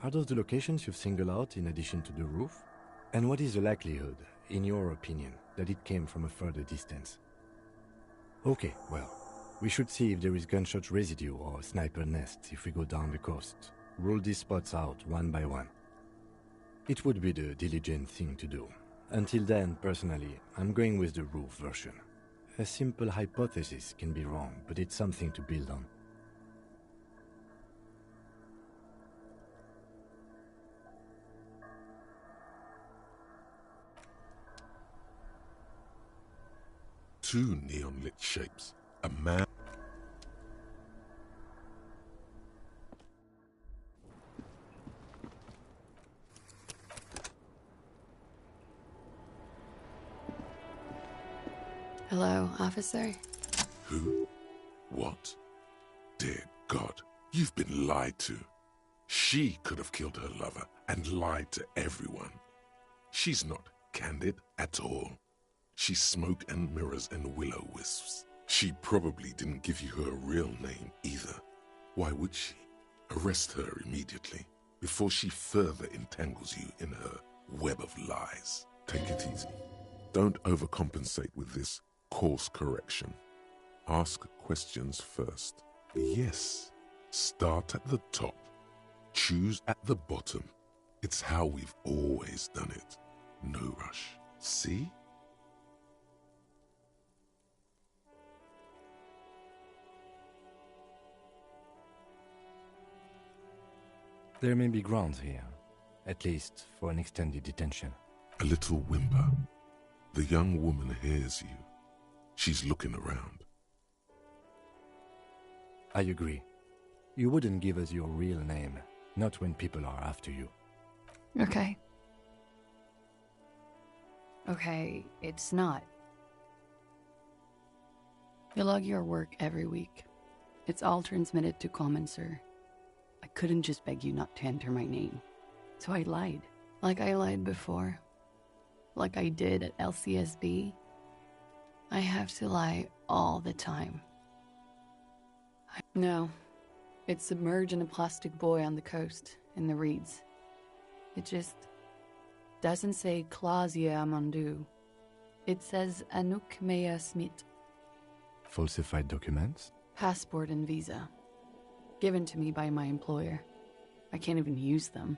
Are those the locations you've singled out in addition to the roof? And what is the likelihood, in your opinion, that it came from a further distance? Okay, well, we should see if there is gunshot residue or sniper nests if we go down the coast. Rule these spots out one by one. It would be the diligent thing to do. Until then, personally, I'm going with the roof version. A simple hypothesis can be wrong, but it's something to build on. Two neon-lit shapes, a man... Hello, officer? Who? What? Dear God, you've been lied to. She could have killed her lover and lied to everyone. She's not candid at all. She's smoke and mirrors and will-o-wisps. She probably didn't give you her real name either. Why would she? Arrest her immediately, before she further entangles you in her web of lies. Take it easy. Don't overcompensate with this course correction. Ask questions first. Yes, start at the top. Choose at the bottom. It's how we've always done it. No rush. See? There may be grounds here, at least for an extended detention. A little whimper. The young woman hears you. She's looking around. I agree. You wouldn't give us your real name, not when people are after you. Okay. Okay, it's not. You log your work every week. It's all transmitted to Common, sir. I couldn't just beg you not to enter my name. So I lied. Like I lied before. Like I did at LCSB. I have to lie all the time. No. It's submerged in a plastic buoy on the coast, in the reeds. It just doesn't say Claudia Amandu. It says Anouk Mea Smith. Falsified documents? Passport and visa. Given to me by my employer. I can't even use them.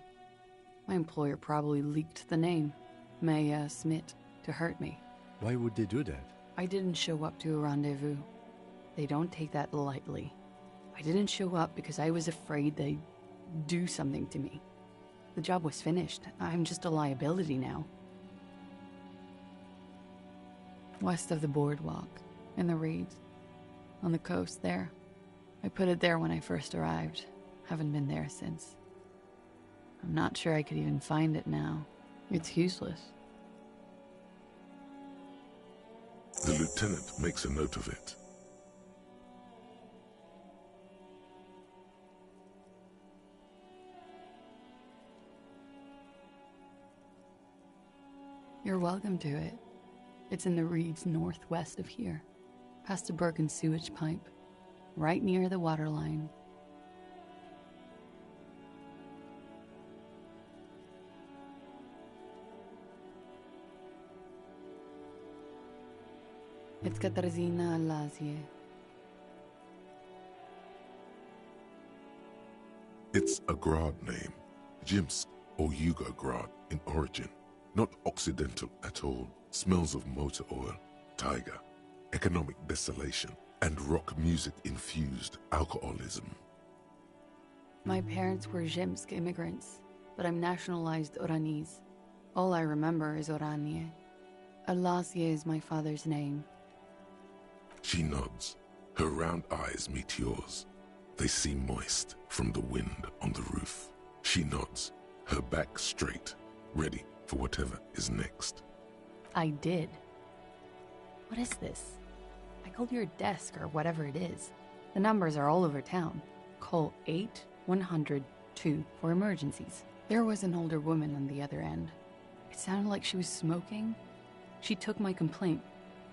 My employer probably leaked the name, Maya Smith, to hurt me. Why would they do that? I didn't show up to a rendezvous. They don't take that lightly. I didn't show up because I was afraid they'd do something to me. The job was finished. I'm just a liability now. West of the boardwalk, in the reeds, on the coast there. I put it there when I first arrived. Haven't been there since. I'm not sure I could even find it now. It's useless. The lieutenant makes a note of it. You're welcome to it. It's in the reeds northwest of here, past a broken sewage pipe, right near the waterline. It's Katarzyna Alazie. It's a Grad name, Jimsk or Yugo-Grad in origin. Not Occidental at all. Smells of motor oil, tiger, economic desolation, and rock music-infused alcoholism. My parents were Zhimsk immigrants, but I'm nationalized Oranese. All I remember is Oranje. Alasia is my father's name. She nods. Her round eyes meet yours. They seem moist from the wind on the roof. She nods, her back straight, ready for whatever is next. I did. What is this? I called your desk or whatever it is. The numbers are all over town. Call 8-100-2 for emergencies. There was an older woman on the other end. It sounded like she was smoking. She took my complaint.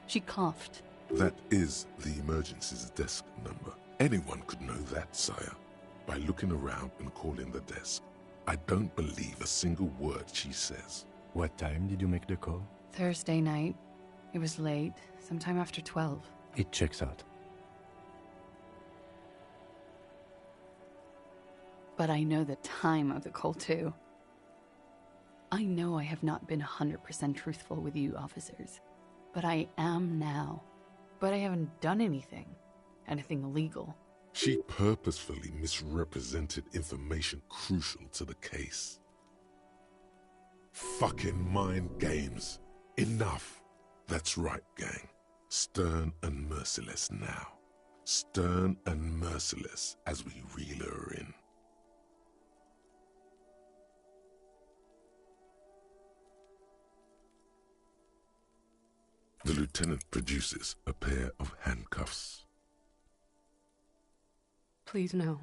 She coughed. That is the emergencies desk number. Anyone could know that, sire, by looking around and calling the desk. I don't believe a single word she says. What time did you make the call? Thursday night. It was late, sometime after 12. It checks out. But I know the time of the call, too. I know I have not been 100% truthful with you officers, but I am now. But I haven't done anything illegal. She purposefully misrepresented information crucial to the case. Fucking mind games. Enough. That's right, gang. Stern and merciless now. Stern and merciless as we reel her in. The lieutenant produces a pair of handcuffs. Please, no.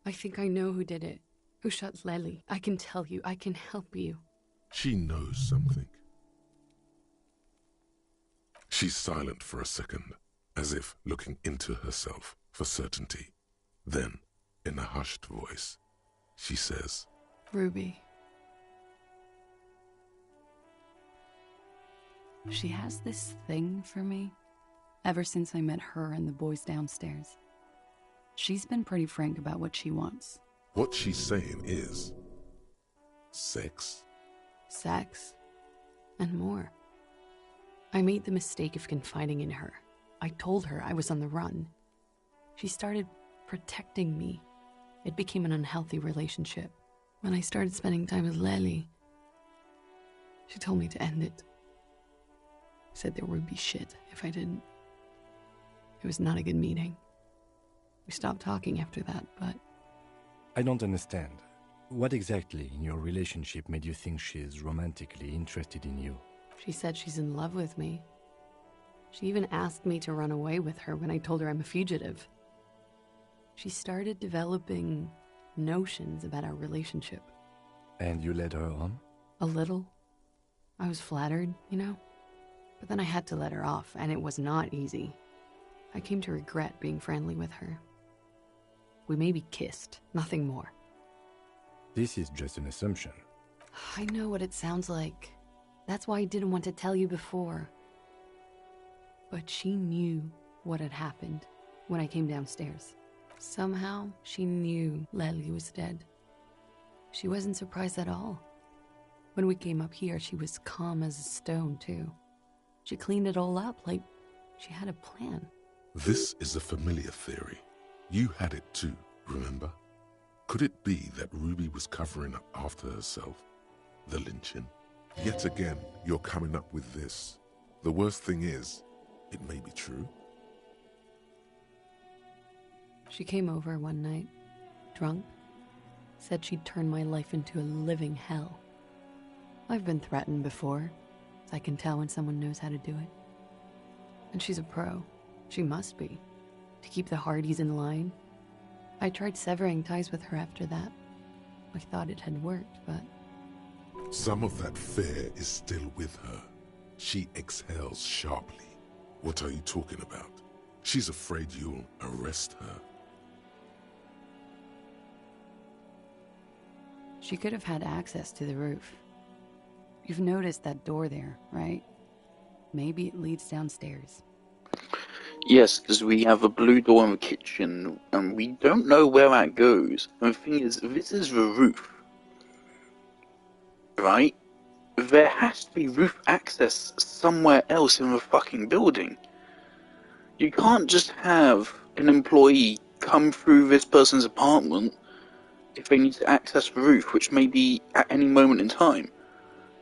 I think I know who did it. Who shot Lely. I can tell you. I can help you. She knows something. She's silent for a second, as if looking into herself for certainty. Then, in a hushed voice, she says, Ruby. She has this thing for me, ever since I met her and the boys downstairs. She's been pretty frank about what she wants. What she's saying is... sex? Sex. And more. I made the mistake of confiding in her. I told her I was on the run. She started protecting me. It became an unhealthy relationship. When I started spending time with Lely, she told me to end it. Said there would be shit if I didn't. It was not a good meeting. We stopped talking after that, but... I don't understand. What exactly in your relationship made you think she's romantically interested in you? She said she's in love with me. She even asked me to run away with her when I told her I'm a fugitive. She started developing notions about our relationship. And you led her on? A little. I was flattered, you know? But then I had to let her off, and it was not easy. I came to regret being friendly with her. We maybe kissed, nothing more. This is just an assumption. I know what it sounds like. That's why I didn't want to tell you before. But she knew what had happened when I came downstairs. Somehow, she knew Lely was dead. She wasn't surprised at all. When we came up here, she was calm as a stone, too. She cleaned it all up like she had a plan. This is a familiar theory. You had it too, remember? Could it be that Ruby was covering up after herself? The lynching? Yet again, you're coming up with this. The worst thing is, it may be true. She came over one night, drunk, said she'd turn my life into a living hell. I've been threatened before, so I can tell when someone knows how to do it. And she's a pro. She must be. To keep the Hardys in line. I tried severing ties with her after that. I thought it had worked, but... Some of that fear is still with her. She exhales sharply. What are you talking about? She's afraid you'll arrest her. She could have had access to the roof. You've noticed that door there, right? Maybe it leads downstairs. Yes, because we have a blue door in the kitchen, and we don't know where that goes. And the thing is, this is the roof, right? There has to be roof access somewhere else in the fucking building. You can't just have an employee come through this person's apartment if they need to access the roof, which may be at any moment in time.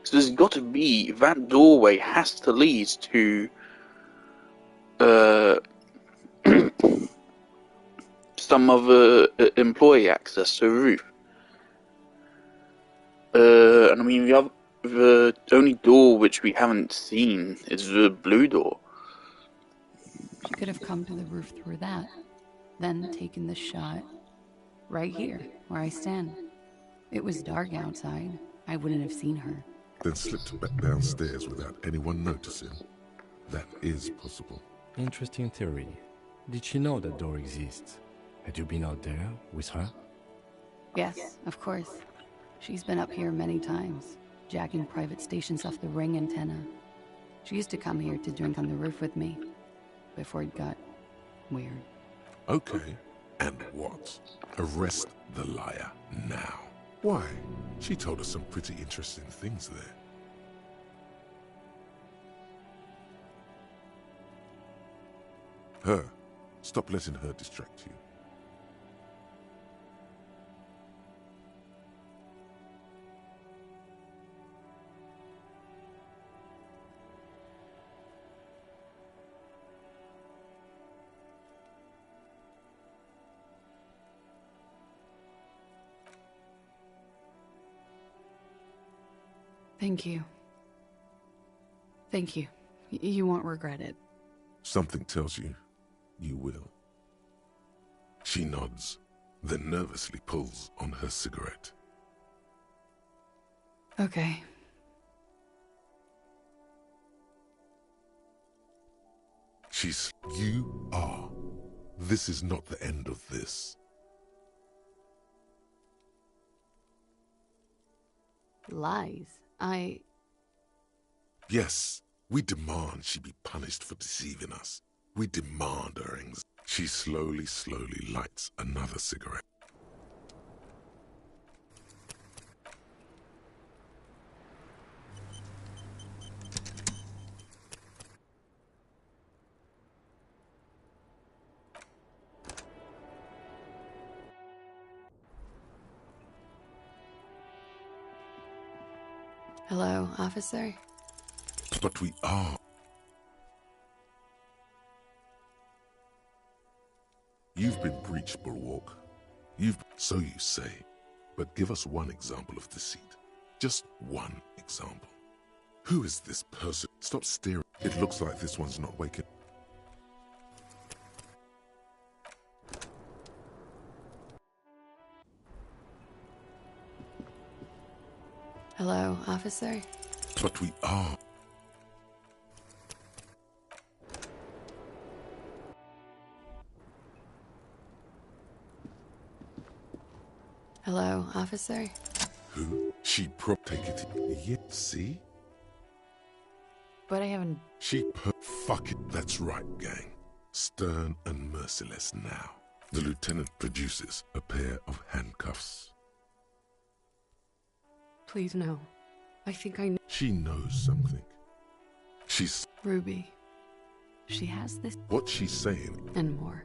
So there's got to be, that doorway has to lead to some other employee access to the roof. And I mean, the only door which we haven't seen is the blue door. She could have come to the roof through that, then taken the shot right here, where I stand. It was dark outside. I wouldn't have seen her. Then slipped back downstairs without anyone noticing. That is possible. Interesting theory. Did she know that door exists? Had you been out there with her? Yes, of course. She's been up here many times, jacking private stations off the ring antenna. She used to come here to drink on the roof with me, before it got weird. Okay, and what? Arrest the liar now. Why? She told us some pretty interesting things there. Her. Stop letting her distract you. Thank you. Thank you. You won't regret it. Something tells you, you will. She nods, then nervously pulls on her cigarette. Okay. You are. This is not the end of this. Lies. Yes, we demand she be punished for deceiving us. We demand her anxiety. She slowly lights another cigarette. Hello, officer? But we are. You've been breached, Bulwark. So you say. But give us one example of deceit. Just one example. Who is this person? Stop staring. It looks like this one's not waking. Hello, officer? But we are. Hello, officer? Who? Take it. Yeah, see? But I haven't... Fuck it. That's right, gang. Stern and merciless now. The lieutenant produces a pair of handcuffs. Please, no. I think I know... She knows something. She's... Ruby. She has this... What she's saying... And more.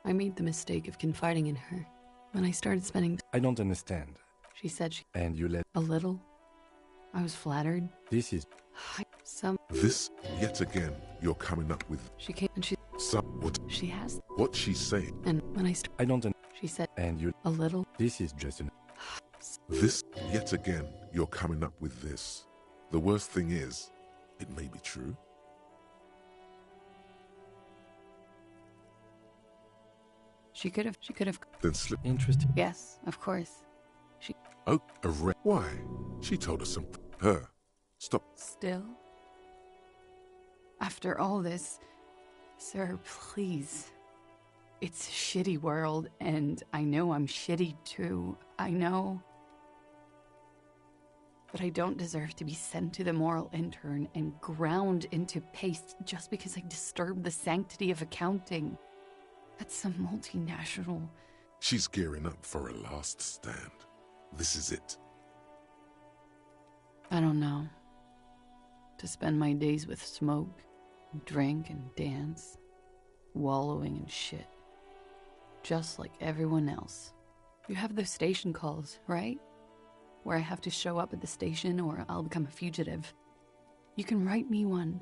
I made the mistake of confiding in her. When I started spending... I don't understand. She said she... And you let... A little. I was flattered. This is... This, yet again, you're coming up with... She came and she... What? She has... What she's saying... And when I... I don't... She said... And you... A little. This is just an... This, yet again, you're coming up with this. The worst thing is, it may be true. She could have... Then slip... Interesting. Yes, of course. She... Oh, why? She told us something. Her. Stop. Still? After all this... Sir, please. It's a shitty world, and I know I'm shitty too. I know. But I don't deserve to be sent to the moral intern and ground into paste just because I disturbed the sanctity of accounting. That's some multinational... She's gearing up for a last stand. This is it. I don't know. To spend my days with smoke, drink and dance, wallowing in shit. Just like everyone else. You have those station calls, right? Where I have to show up at the station or I'll become a fugitive. You can write me one.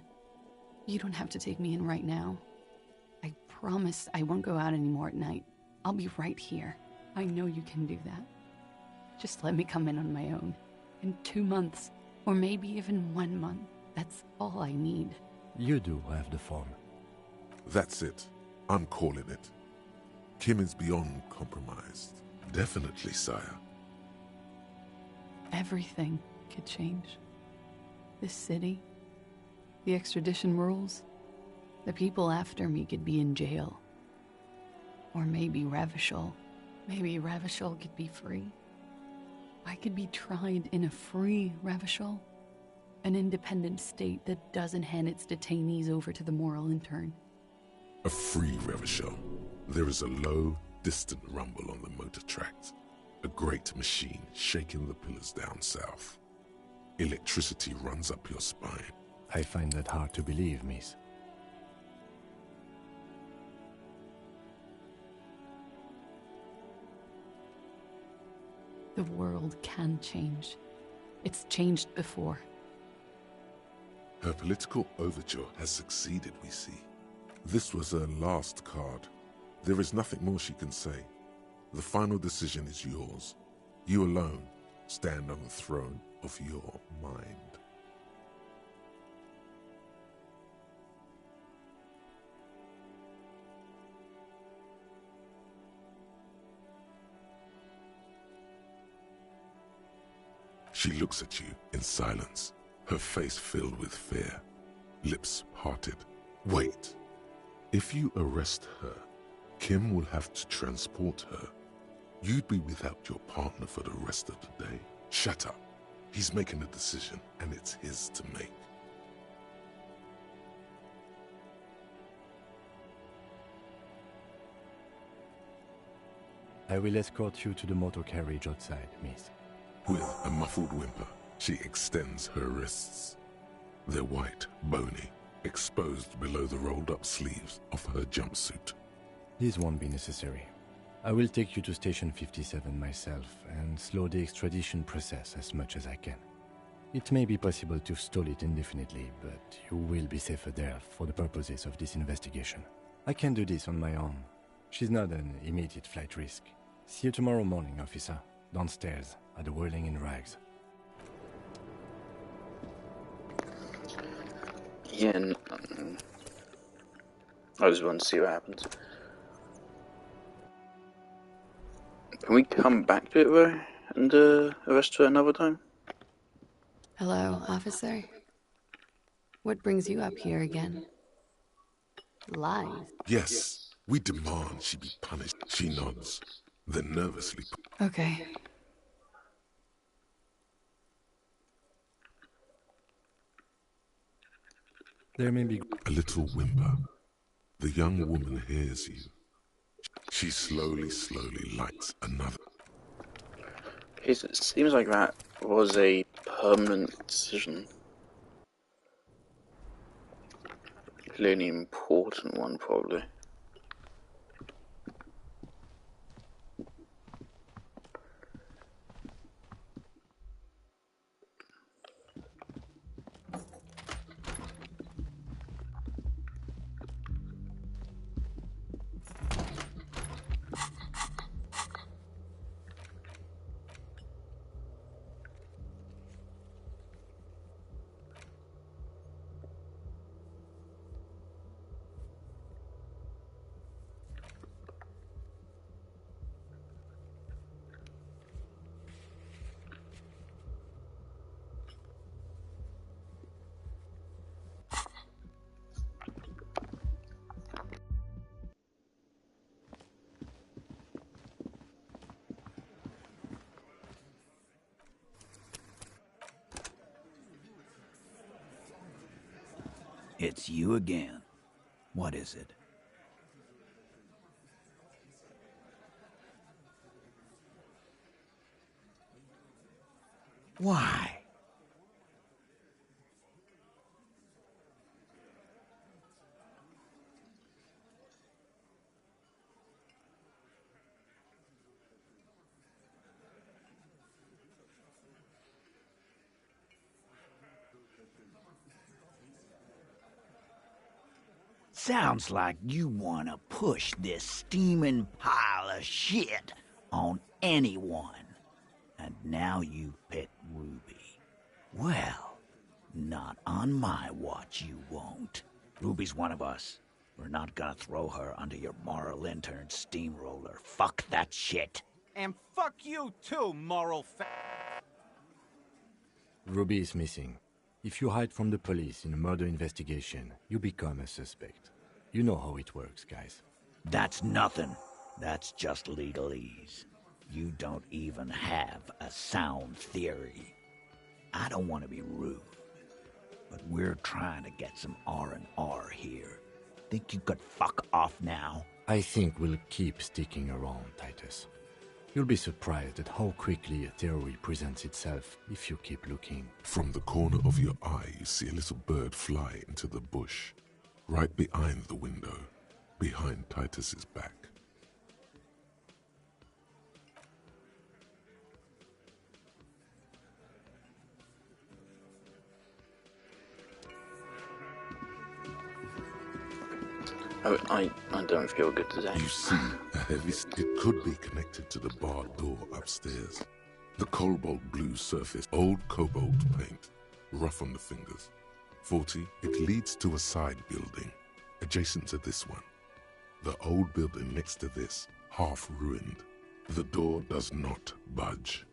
You don't have to take me in right now. I promise I won't go out anymore at night. I'll be right here. I know you can do that. Just let me come in on my own. In 2 months, or maybe even 1 month. That's all I need. You do have the form. That's it. I'm calling it. Kim is beyond compromised. Definitely, sire. Everything could change. This city, the extradition rules, the people after me could be in jail. Or maybe Ravishal. Maybe Ravishal could be free. I could be tried in a free Ravishal. An independent state that doesn't hand its detainees over to the moral intern. A free Revachol. There is a low, distant rumble on the motor tracks. A great machine shaking the pillars down south. Electricity runs up your spine. I find that hard to believe, miss. The world can change. It's changed before. Her political overture has succeeded, we see. This was her last card. There is nothing more she can say. The final decision is yours. You alone stand on the throne of your mind. She looks at you in silence, her face filled with fear, lips parted. Wait. If you arrest her, Kim will have to transport her. You'd be without your partner for the rest of the day. Shut up. He's making a decision, and it's his to make. I will escort you to the motor carriage outside, miss. With a muffled whimper, she extends her wrists. They're white, bony, exposed below the rolled-up sleeves of her jumpsuit. This won't be necessary. I will take you to Station 57 myself and slow the extradition process as much as I can. It may be possible to stall it indefinitely, but you will be safer there for the purposes of this investigation. I can do this on my own. She's not an immediate flight risk. See you tomorrow morning, officer. Downstairs at the Whirling in Rags. Yeah, I just want to see what happens. Can we come back to it though and arrest her another time? Hello, officer. What brings you up here again? Lies. Yes, we demand she be punished. She nods, then nervously. Okay. There may be a little whimper. The young woman hears you. She slowly lights another. Okay, so it seems like that was a permanent decision. Clearly important one, probably. It's you again. What is it? Why? Sounds like you want to push this steaming pile of shit on anyone. And now you pick Ruby. Well, not on my watch you won't. Ruby's one of us. We're not gonna throw her under your moral intern steamroller. Fuck that shit. And fuck you too, moral Ruby is missing. If you hide from the police in a murder investigation, you become a suspect. You know how it works, guys. That's nothing. That's just legalese. You don't even have a sound theory. I don't want to be rude, but we're trying to get some R&R here. Think you could fuck off now? I think we'll keep sticking around, Titus. You'll be surprised at how quickly a theory presents itself if you keep looking. From the corner of your eye, you see a little bird fly into the bush, right behind the window, behind Titus's back. I don't feel good today. You see a heavy... It could be connected to the barred door upstairs. The cobalt blue surface, old cobalt paint, rough on the fingers. 40, it leads to a side building, adjacent to this one. The old building next to this, half ruined. The door does not budge.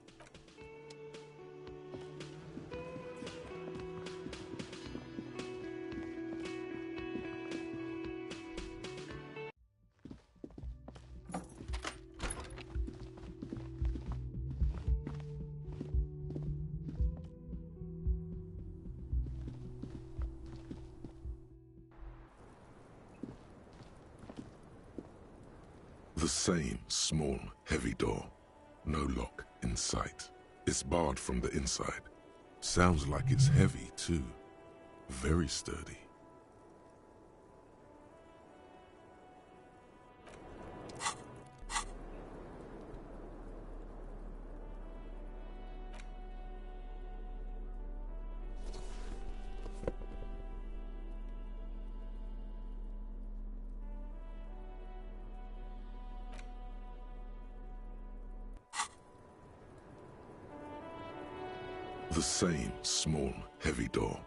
The same small, heavy door. No lock in sight. It's barred from the inside. Sounds like it's heavy, too. Very sturdy. The same small, heavy door.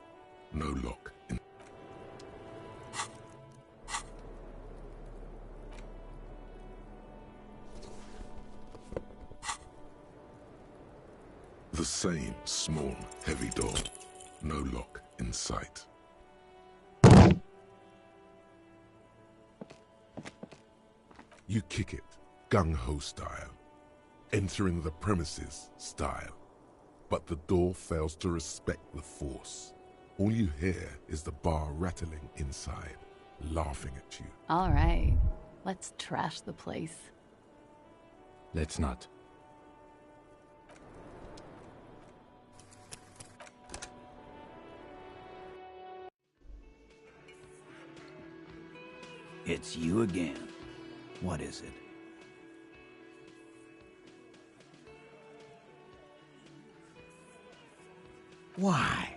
No lock in... The same small, heavy door. No lock in sight. You kick it, gung-ho style. Entering the premises style. But the door fails to respect the force. All you hear is the bar rattling inside, laughing at you. All right, let's trash the place. Let's not. It's you again. What is it? Why?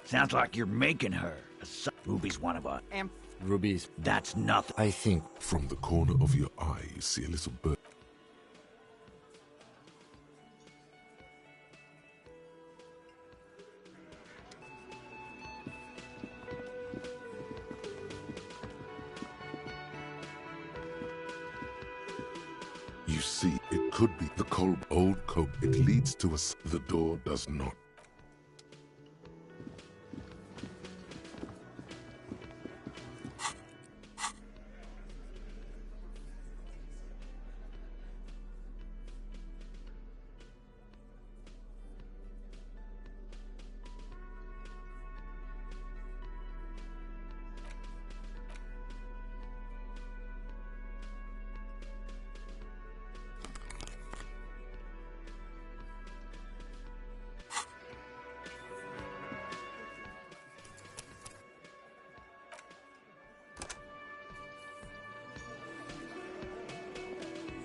Sounds like you're making her. Ruby's one of us. And Ruby's... That's nothing. I think... From the corner of your eye, you see a little bird. You see, it could be the old coat. It leads to us. The door does not.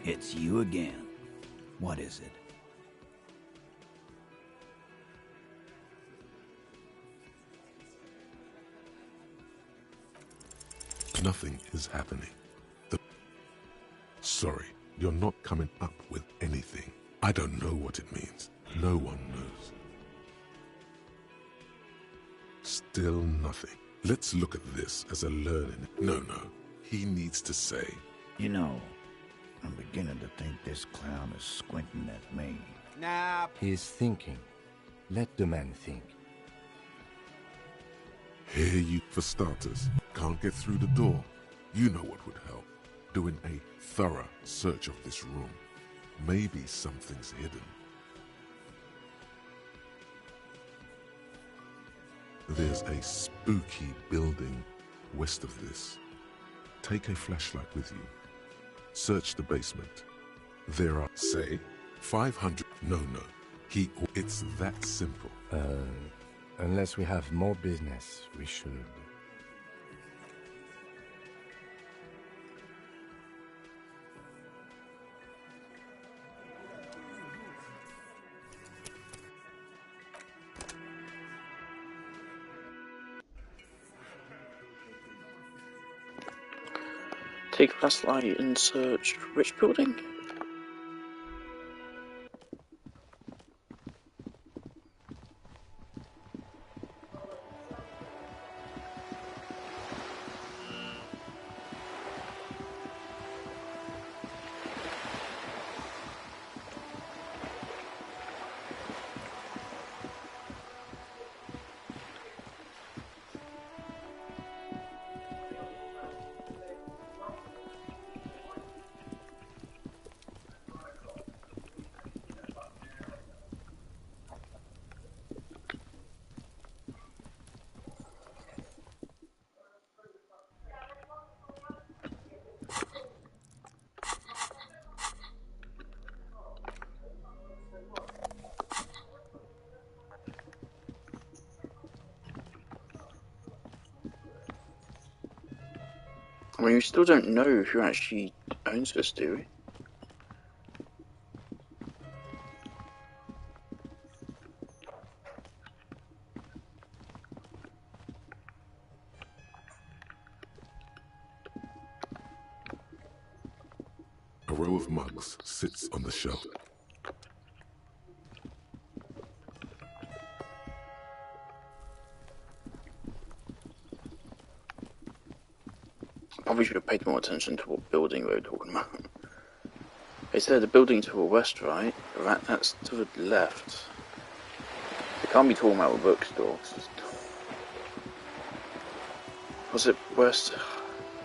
It's you again. What is it? Nothing is happening. Sorry, you're not coming up with anything. I don't know what it means. No one knows. Still nothing. Let's look at this as a learning. No. He needs to say. You know, I'm beginning to think this clown is squinting at me. Nah. He's thinking. Let the man think. Here you, for starters, can't get through the door. You know what would help. Doing a thorough search of this room. Maybe something's hidden. There's a spooky building west of this. Take a flashlight with you. Search the basement. There are, say, 500... No. It's that simple. Unless we have more business, we should. Take a flashlight and search which building? I mean, we still don't know who actually owns this, do we? A row of mugs sits on the shelf. Probably should have paid more attention to what building we were talking about. They said the building to the west, right? That's to the left. They can't be talking about a bookstore. Was it west?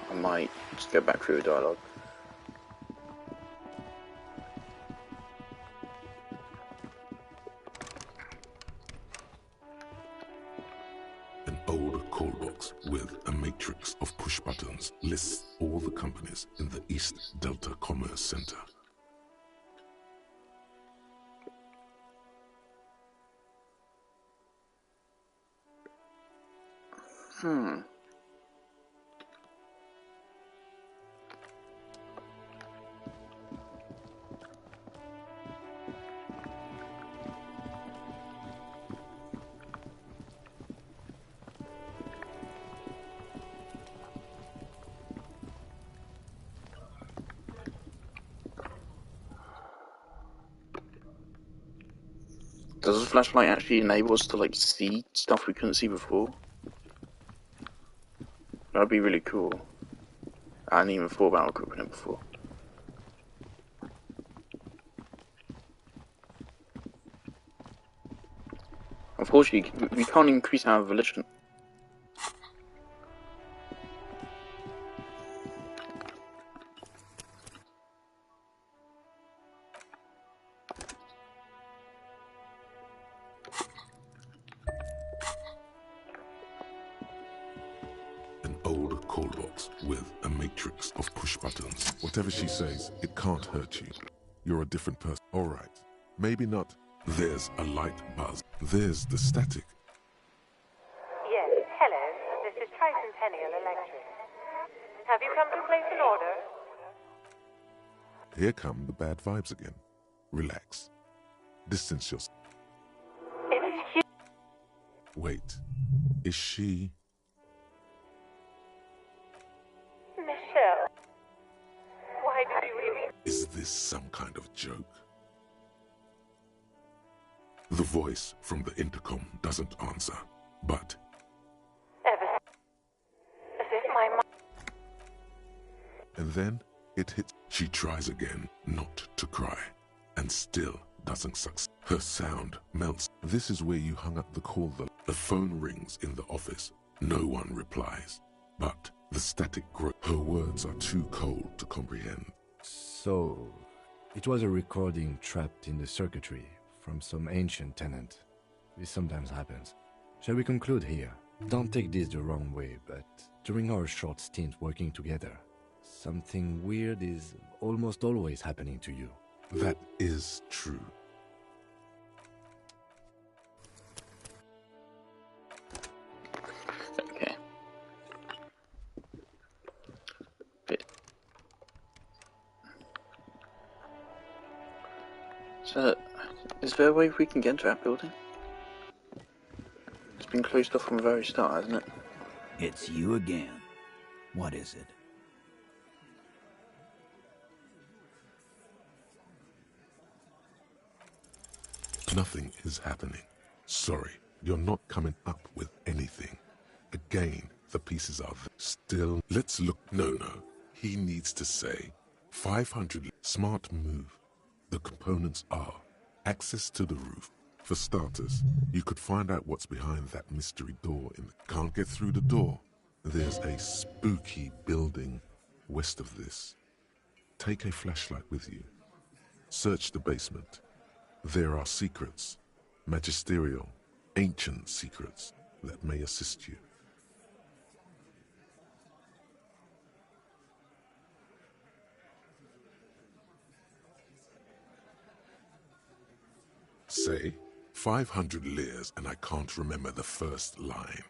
I might just go back through the dialogue. An old call box with a matrix of push buttons lists all the companies in the East Delta Commerce Center. Does the flashlight actually enable us to like see stuff we couldn't see before? That'd be really cool. I hadn't even thought about equipping it before. Unfortunately, we can't increase our volition. An old call box with a matrix of push buttons. Whatever she says, it can't hurt you. You're a different person. All right. Maybe not. There's a light buzz. There's the static. Yes, hello. This is Tricentennial Electric. Have you come to place an order? Here come the bad vibes again. Relax. Distance yourself. Wait. Is she... Michelle. Why did you leave? Is this some kind of joke? The voice from the intercom doesn't answer, but... Ever. As if my mom... And then it hits. She tries again not to cry, and still doesn't succeed. Her sound melts. This is where you hung up the call. The phone rings in the office. No one replies, but the static grows. Her words are too cold to comprehend. So, it was a recording trapped in the circuitry from some ancient tenant. This sometimes happens. Shall we conclude here? Don't take this the wrong way, but during our short stint working together, something weird is almost always happening to you. That is true. Okay. So, is there a way we can get into that building? It's been closed off from the very start, hasn't it? It's you again. What is it? Nothing is happening. Sorry, you're not coming up with anything. Again, the pieces are still. Let's look. No. He needs to say 500. Smart move. The components are access to the roof. For starters, you could find out what's behind that mystery door. Can't get through the door. There's a spooky building west of this. Take a flashlight with you. Search the basement. There are secrets, magisterial, ancient secrets that may assist you. Say 500 lirs and I can't remember the first line.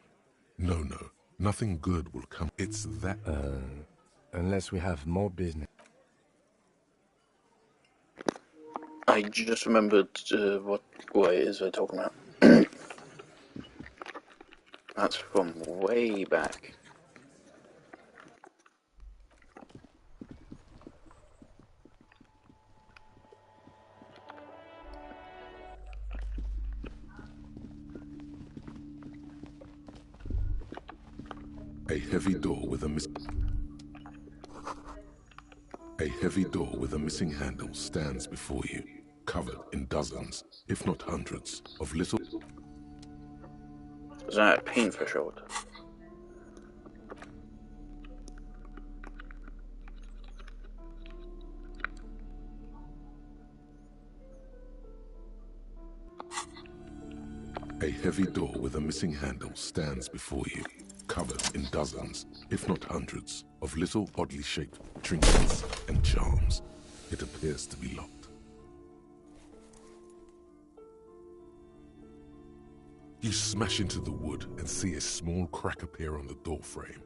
No, nothing good will come. It's that... Unless we have more business. I just remembered what it is they're talking about. That's from way back. A heavy door with a missing handle stands before you, covered in dozens, if not hundreds, of little... Is that a paint threshold? A heavy door with a missing handle stands before you, covered in dozens, if not hundreds, of little oddly shaped trinkets and charms. It appears to be locked. You smash into the wood and see a small crack appear on the door frame.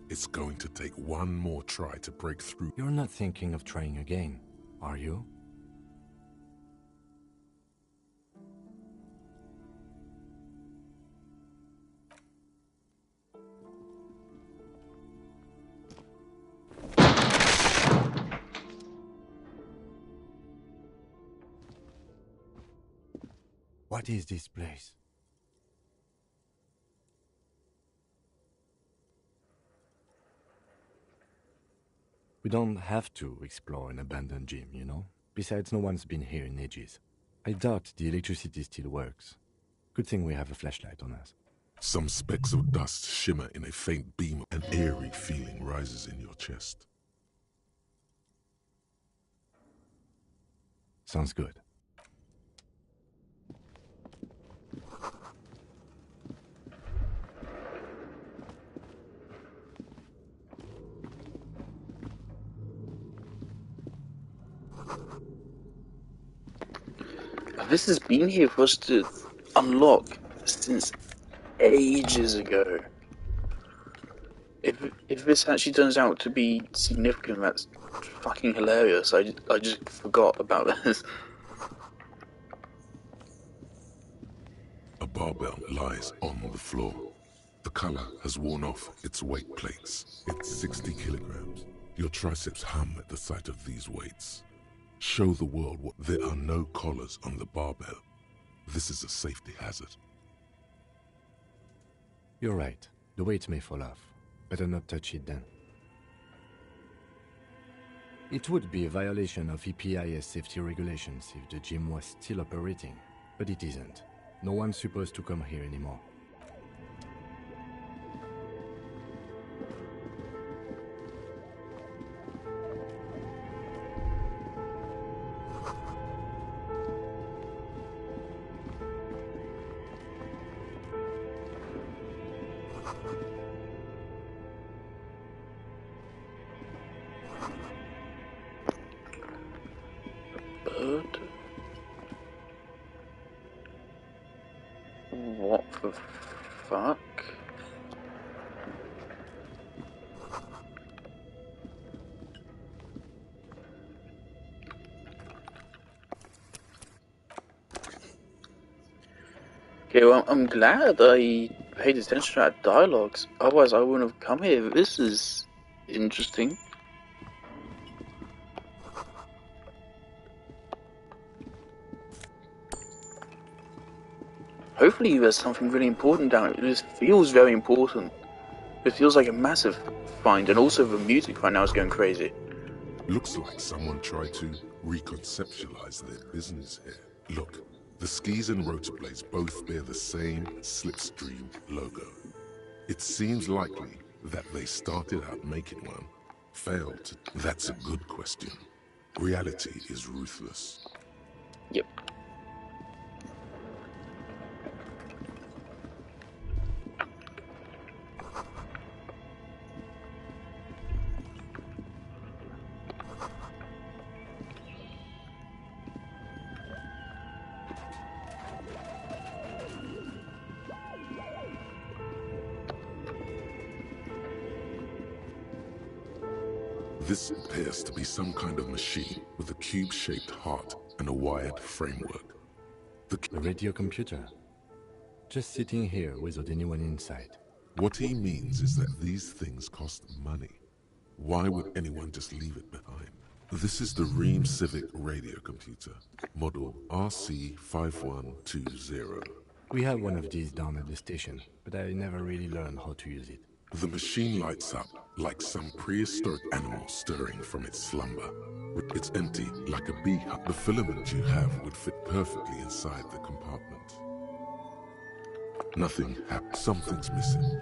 It's going to take one more try to break through. You're not thinking of trying again, are you? What is this place? We don't have to explore an abandoned gym, you know? Besides, no one's been here in ages. I doubt the electricity still works. Good thing we have a flashlight on us. Some specks of dust shimmer in a faint beam. An eerie feeling rises in your chest. Sounds good. This has been here for us to unlock since ages ago. If this actually turns out to be significant, that's fucking hilarious. I just forgot about this. A barbell lies on the floor. The color has worn off its weight plates. It's 60 kilograms. Your triceps hum at the sight of these weights. Show the world what there are no collars on the barbell. This is a safety hazard. You're right. The weight may fall off. Better not touch it then. It would be a violation of EPIS safety regulations if the gym was still operating, but it isn't. No one's supposed to come here anymore. Bird? What the fuck? Okay, well, I'm glad I paid attention to that dialogues. Otherwise, I wouldn't have come here. This is interesting. Hopefully, there's something really important down here. This feels very important. It feels like a massive find, and also the music right now is going crazy. Looks like someone tried to reconceptualize their business here. Look, the skis and rotor blades both bear the same Slipstream logo. It seems likely that they started out making one, failed. That's a good question. Reality is ruthless. Yep. This appears to be some kind of machine with a cube-shaped heart and a wired framework. The radio computer. Just sitting here without anyone inside. What he means is that these things cost money. Why would anyone just leave it behind? This is the Ream Civic radio computer, model RC5120. We have one of these down at the station, but I never really learned how to use it. The machine lights up like some prehistoric animal stirring from its slumber. It's empty, like a beehive. The filament you have would fit perfectly inside the compartment. Nothing happens. Something's missing.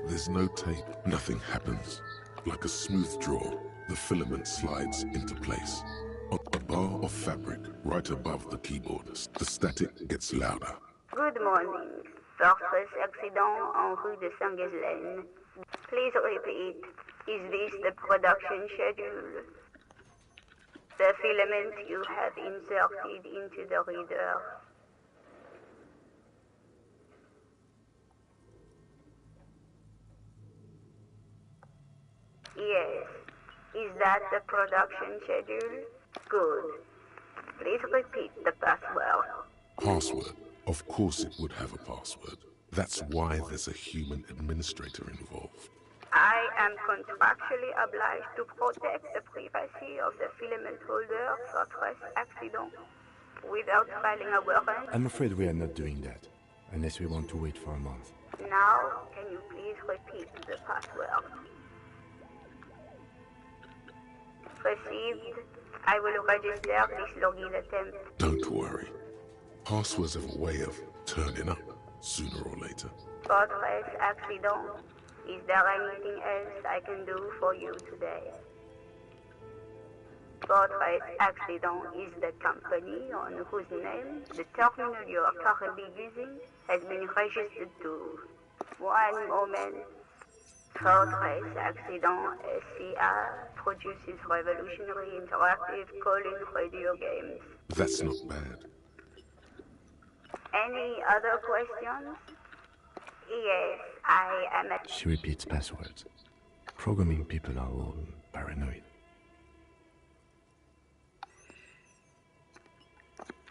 There's no tape. Nothing happens. Like a smooth draw, the filament slides into place. On a bar of fabric right above the keyboard, the static gets louder. Good morning. Fortress accident en rue de Saint-Ghislaine. Please repeat. Is this the production schedule? The filament you have inserted into the reader. Yes. Is that the production schedule? Good. Please repeat the password. Password? Of course it would have a password. That's why there's a human administrator involved. I am contractually obliged to protect the privacy of the filament holder for stress accident without filing a warrant. I'm afraid we are not doing that, unless we want to wait for a month. Now, can you please repeat the password? Received. I will register this login attempt. Don't worry. Passwords have a way of turning up sooner or later. Fortress accident. Is there anything else I can do for you today? Fortress Accident is the company on whose name the terminal you are currently using has been registered to. One moment. Fortress Accident SCR produces revolutionary interactive call-in radio games. That's not bad. Any other questions? Yes, I am She repeats passwords. Programming people are all paranoid.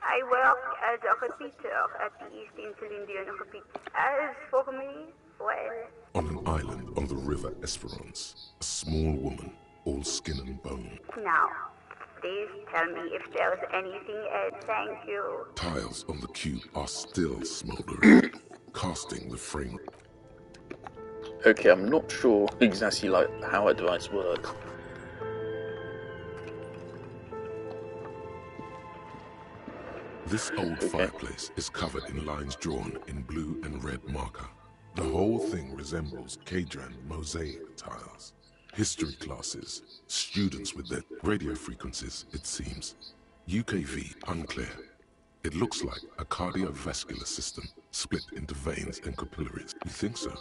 I work as a repeater at the East Insulindian Repeat. As for me, well... On an island on the river Esperance, a small woman, all skin and bone. Now, please tell me if there's anything else. Thank you. Tiles on the cube are still smoldering, casting the frame. Okay, I'm not sure exactly like how a device works. This old fireplace is covered in lines drawn in blue and red marker. The whole thing resembles Kadran mosaic tiles. History classes, students with their radio frequencies, it seems. UKV, unclear. It looks like a cardiovascular system split into veins and capillaries. You think so?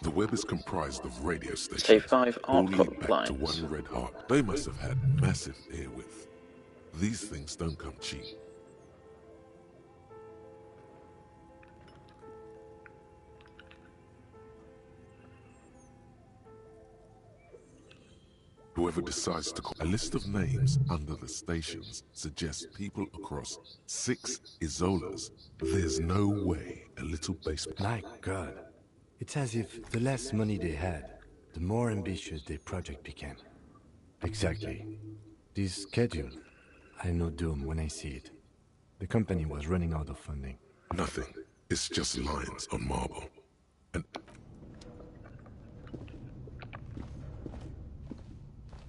The web is comprised of radio stations, K5 all art lead back lines. to one red heart. They must have had massive air width. These things don't come cheap. Whoever decides to call a list of names under the stations suggests people across 6 Isolas. There's no way a little basement. My God. It's as if the less money they had, the more ambitious their project became. Exactly. This schedule, I know doom when I see it. The company was running out of funding. Nothing. It's just lines on marble. And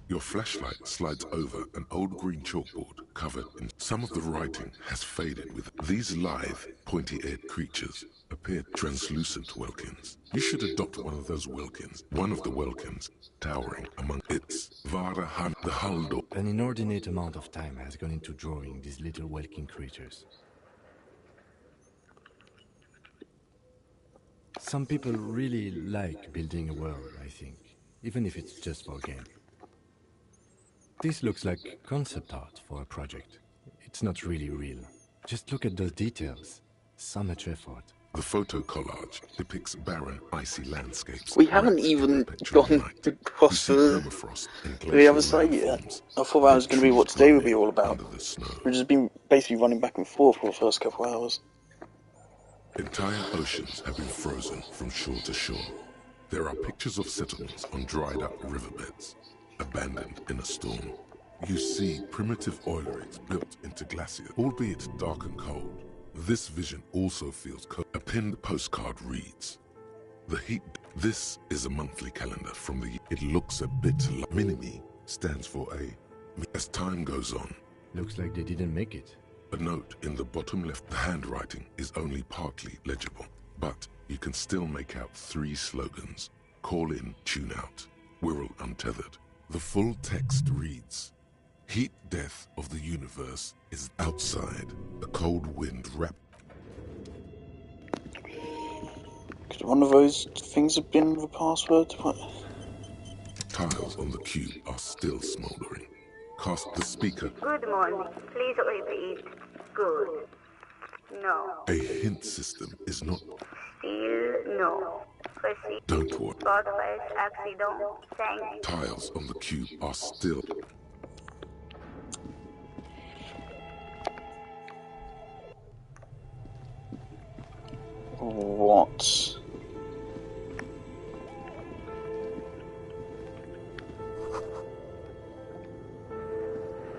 your flashlight slides over an old green chalkboard covered in some of the writing has faded with these lithe, pointy-eared creatures appear translucent welkins. You should adopt one of those welkins. One of the welkins towering among its Vara Han the Haldo. An inordinate amount of time has gone into drawing these little welkin creatures. Some people really like building a world, I think, even if it's just for a game. This looks like concept art for a project. It's not really real. Just look at those details. So much effort. The photo collage depicts barren, icy landscapes. We haven't even gone across the other side yet. I thought that was going to be what today would be all about. We've just been basically running back and forth for the first couple of hours. Entire oceans have been frozen from shore to shore. There are pictures of settlements on dried-up riverbeds, abandoned in a storm. You see primitive oil rigs built into glaciers, albeit dark and cold. This vision also feels cold. A pinned postcard reads, "The heat." This is a monthly calendar from the. It looks a bit like Minimi stands for a. As time goes on, looks like they didn't make it. A note in the bottom left. The handwriting is only partly legible, but you can still make out 3 slogans: call in, tune out, Wirral untethered. The full text reads, "Heat death of the universe is outside. A cold wind wrapped." Could one of those things have been the password? What? Tiles on the cube are still smoldering. Cast the speaker. Good morning. Please repeat. Good. No. A hint system is not. Still no. Proceed. Don't worry. Fortress accident. Thank you. Tiles on the cube are still. What?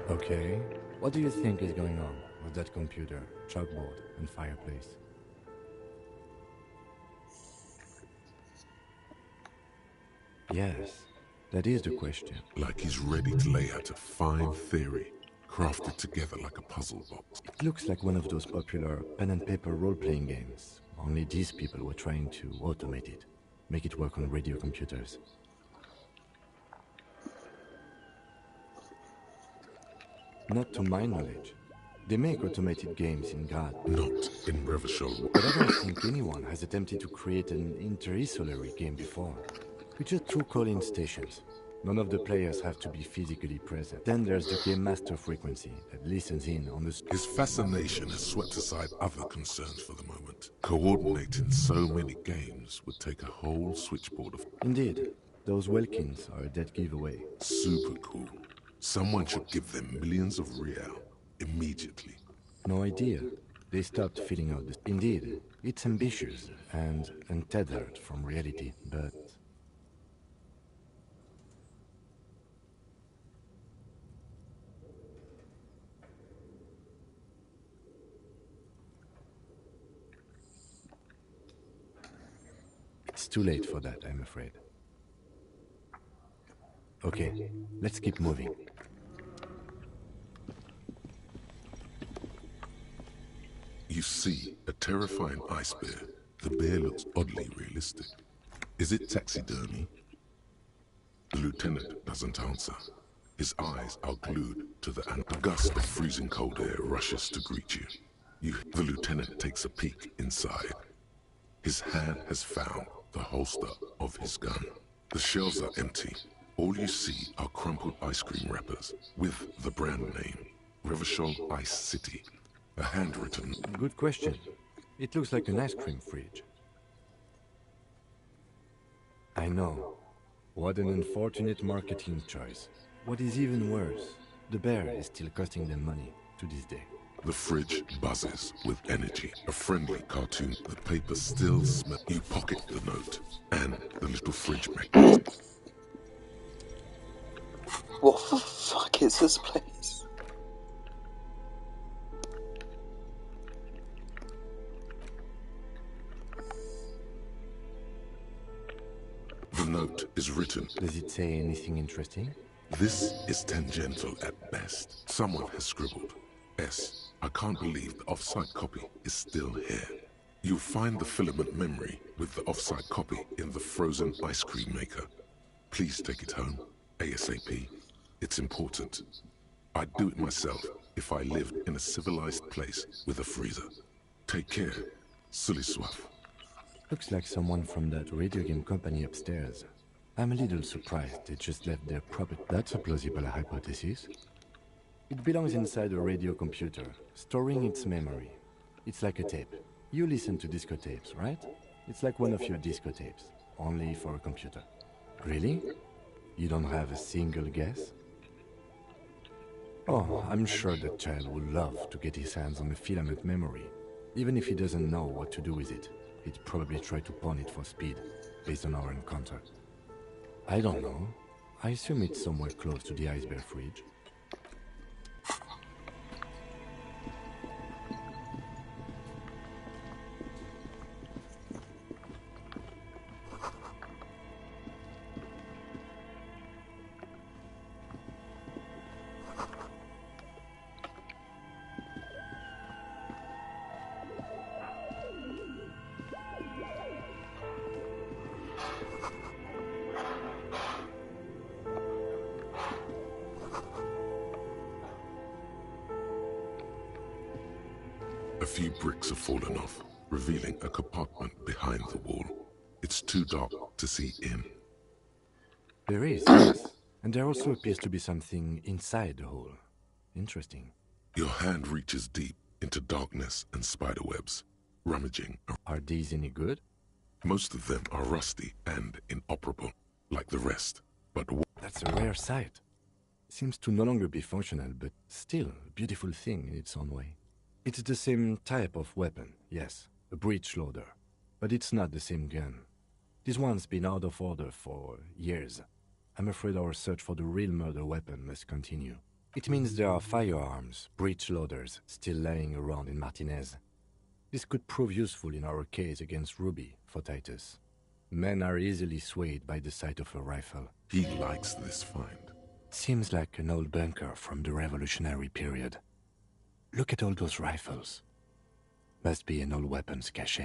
Okay. What do you think is going on with that computer, chalkboard, and fireplace? Yes, that is the question. Like he's ready to lay out a fine theory, crafted together like a puzzle box. It looks like one of those popular pen and paper role-playing games. Only these people were trying to automate it, make it work on radio computers. Not to my knowledge. They make automated games in God. Not in Revachol. But I don't think anyone has attempted to create an interisolary game before. With just 2 call-in stations. None of the players have to be physically present. Then there's the game master frequency that listens in on the... His fascination has swept aside other concerns for the moment. Coordinating so many games would take a whole switchboard of... Indeed. Those Welkins are a dead giveaway. Super cool. Someone should give them millions of real immediately. No idea. They stopped filling out the... Indeed, it's ambitious and untethered from reality, but... It's too late for that, I'm afraid. Okay, let's keep moving. You see a terrifying ice bear. The bear looks oddly realistic. Is it taxidermy? The lieutenant doesn't answer. His eyes are glued to the animal. A gust of freezing cold air rushes to greet you. The lieutenant takes a peek inside. His hand has found the holster of his gun. The shelves are empty. All you see are crumpled ice cream wrappers with the brand name, Revachol Ice City. A handwritten... Good question. It looks like an ice cream fridge. I know. What an unfortunate marketing choice. What is even worse, the bear is still costing them money to this day. The fridge buzzes with energy. A friendly cartoon. The paper still smells. You pocket the note and the little fridge magnet. What the fuck is this place? The note is written. Does it say anything interesting? This is tangential at best. Someone has scribbled. S. I can't believe the off-site copy is still here. You'll find the filament memory with the off-site copy in the frozen ice cream maker. Please take it home, ASAP. It's important. I'd do it myself if I lived in a civilized place with a freezer. Take care, Sully Soif. Looks like someone from that radio game company upstairs. I'm a little surprised they just left their property. That's a plausible hypothesis. It belongs inside a radio computer, storing its memory. It's like a tape. You listen to disco tapes, right? It's like one of your disco tapes, only for a computer. Really? You don't have a single guess? Oh, I'm sure that child would love to get his hands on a filament memory. Even if he doesn't know what to do with it, he'd probably try to pawn it for speed, based on our encounter. I don't know. I assume it's somewhere close to the ice bear fridge. A few bricks have fallen off, revealing a compartment behind the wall. It's too dark to see in. There is, yes. And there also appears to be something inside the hole. Interesting. Your hand reaches deep into darkness and spiderwebs, rummaging. Are these any good? Most of them are rusty and inoperable, like the rest. But that's a rare sight. Seems to no longer be functional, but still a beautiful thing in its own way. It's the same type of weapon, yes, a breech loader. But it's not the same gun. This one's been out of order for years. I'm afraid our search for the real murder weapon must continue. It means there are firearms, breech loaders, still lying around in Martinez. This could prove useful in our case against Ruby, for Titus. Men are easily swayed by the sight of a rifle. He likes this find. Seems like an old bunker from the Revolutionary period. Look at all those rifles. Must be an old weapons cache.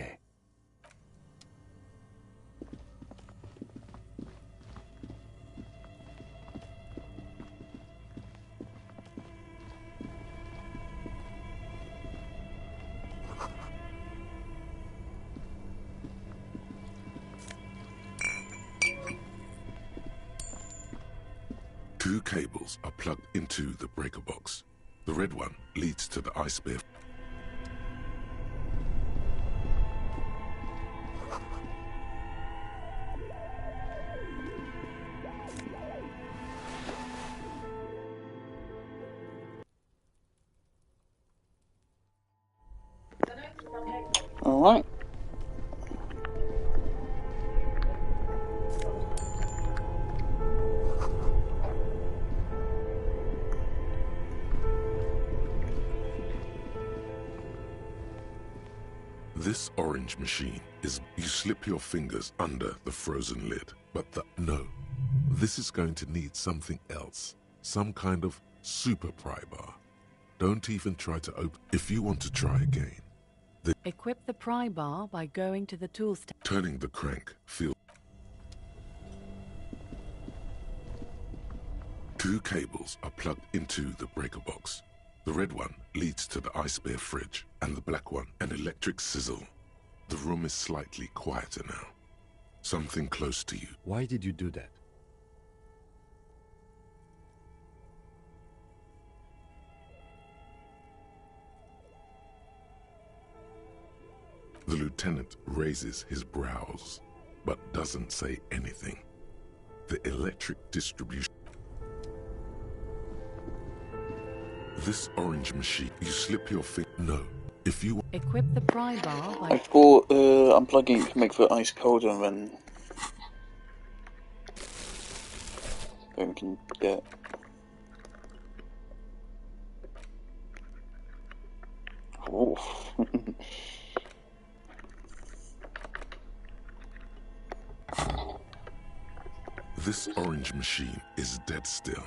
Two cables are plugged into the breaker box. The red one leads to the ice bear. This orange machine is... You slip your fingers under the frozen lid, but no. This is going to need something else. Some kind of super pry bar. Don't even try to open... If you want to try again... Equip the pry bar by going to the tool stand. Turning the crank feels... 2 cables are plugged into the breaker box. The red one leads to the ice bear fridge, and the black one an electric sizzle. The room is slightly quieter now. Something close to you. Why did you do that? The lieutenant raises his brows, but doesn't say anything. The electric distribution... This orange machine, you slip your finger... No. If you... Equip the pry bar by... I thought unplugging it can make the ice colder and then we can get... Oh. This orange machine is dead still.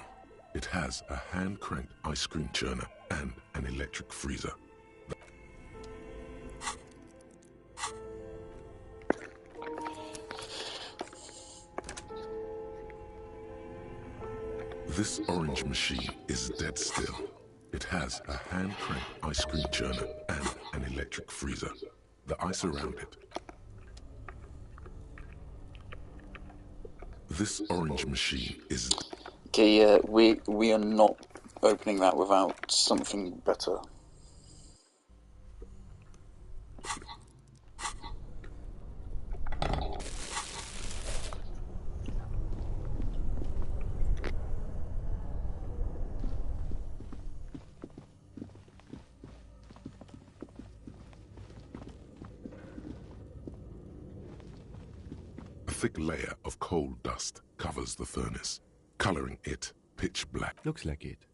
It has a hand-cranked ice cream churner and an electric freezer. This orange machine is dead still. It has a hand-cranked ice cream churner and an electric freezer. The ice around it. This orange machine is... Okay, yeah, we are not opening that without something better. A thick layer of coal dust covers the furnace, coloring it pitch black. Looks like it.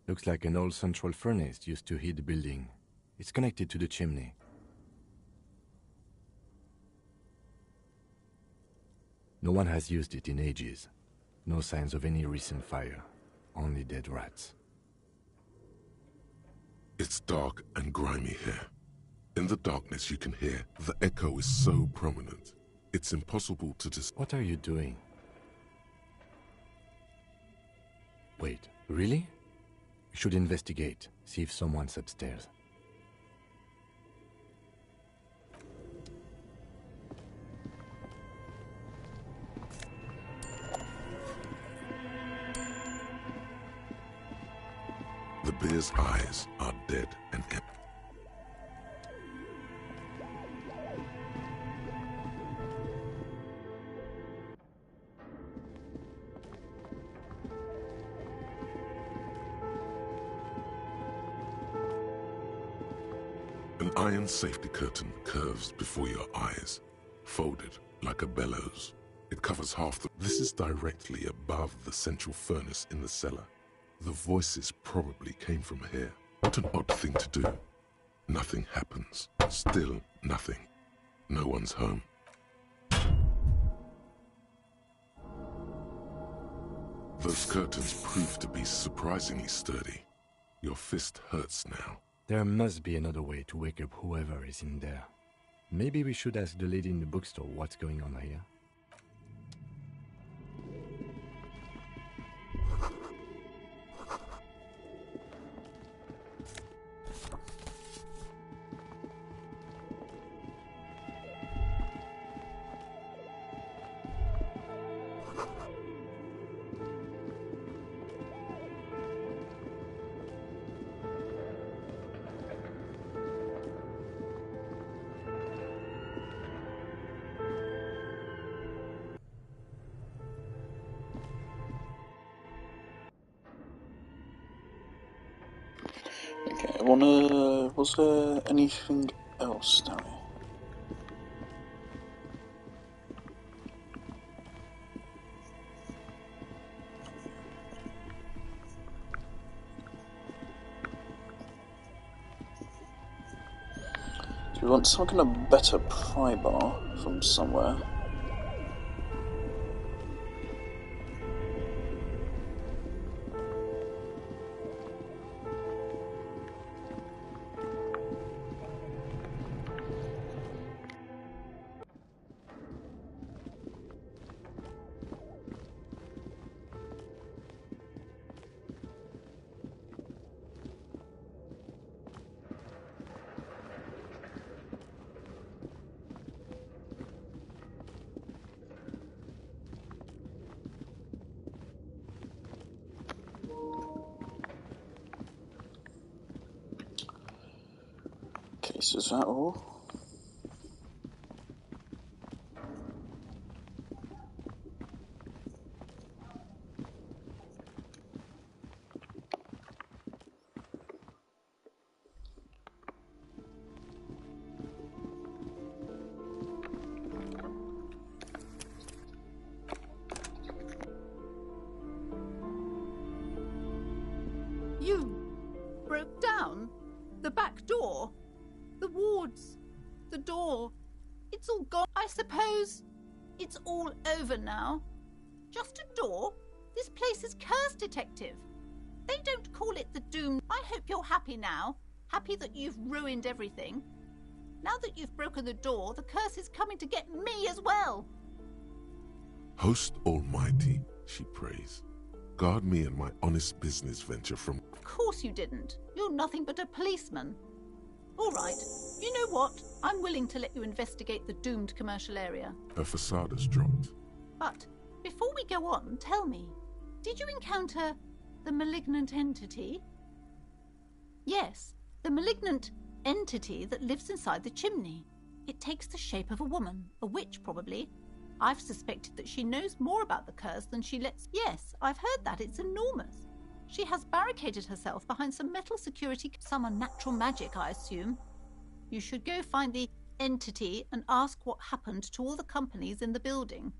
Looks like an old central furnace used to heat the building. It's connected to the chimney. No one has used it in ages. No signs of any recent fire. Only dead rats. It's dark and grimy here. In the darkness you can hear the echo is so prominent. It's impossible to What are you doing? Wait, really? We should investigate, see if someone's upstairs. The bear's eyes are dead and empty. An iron safety curtain curves before your eyes, folded like a bellows. It covers half the... This is directly above the central furnace in the cellar. The voices probably came from here. What an odd thing to do. Nothing happens. Still nothing. No one's home. Those curtains prove to be surprisingly sturdy. Your fist hurts now. There must be another way to wake up whoever is in there. Maybe we should ask the lady in the bookstore what's going on here. Okay, was there anything else down here? We want some kind of better pry bar from somewhere. Okay, so is that all? You broke down? The back door? The wards? The door? It's all gone. I suppose it's all over now. Just a door? This place is cursed, Detective. They don't call it the Doom. I hope you're happy now. Happy that you've ruined everything. Now that you've broken the door, the curse is coming to get me as well. Host Almighty, she prays, guard me and my honest business venture from... Of course you didn't. You're nothing but a policeman. All right. You know what? I'm willing to let you investigate the doomed commercial area. Her facade has dropped. But before we go on, tell me, did you encounter the malignant entity? Yes, the malignant entity that lives inside the chimney. It takes the shape of a woman, a witch probably. I've suspected that she knows more about the curse than she lets... Yes, I've heard that. It's enormous. She has barricaded herself behind some metal security... Some unnatural magic, I assume. You should go find the entity and ask what happened to all the companies in the building.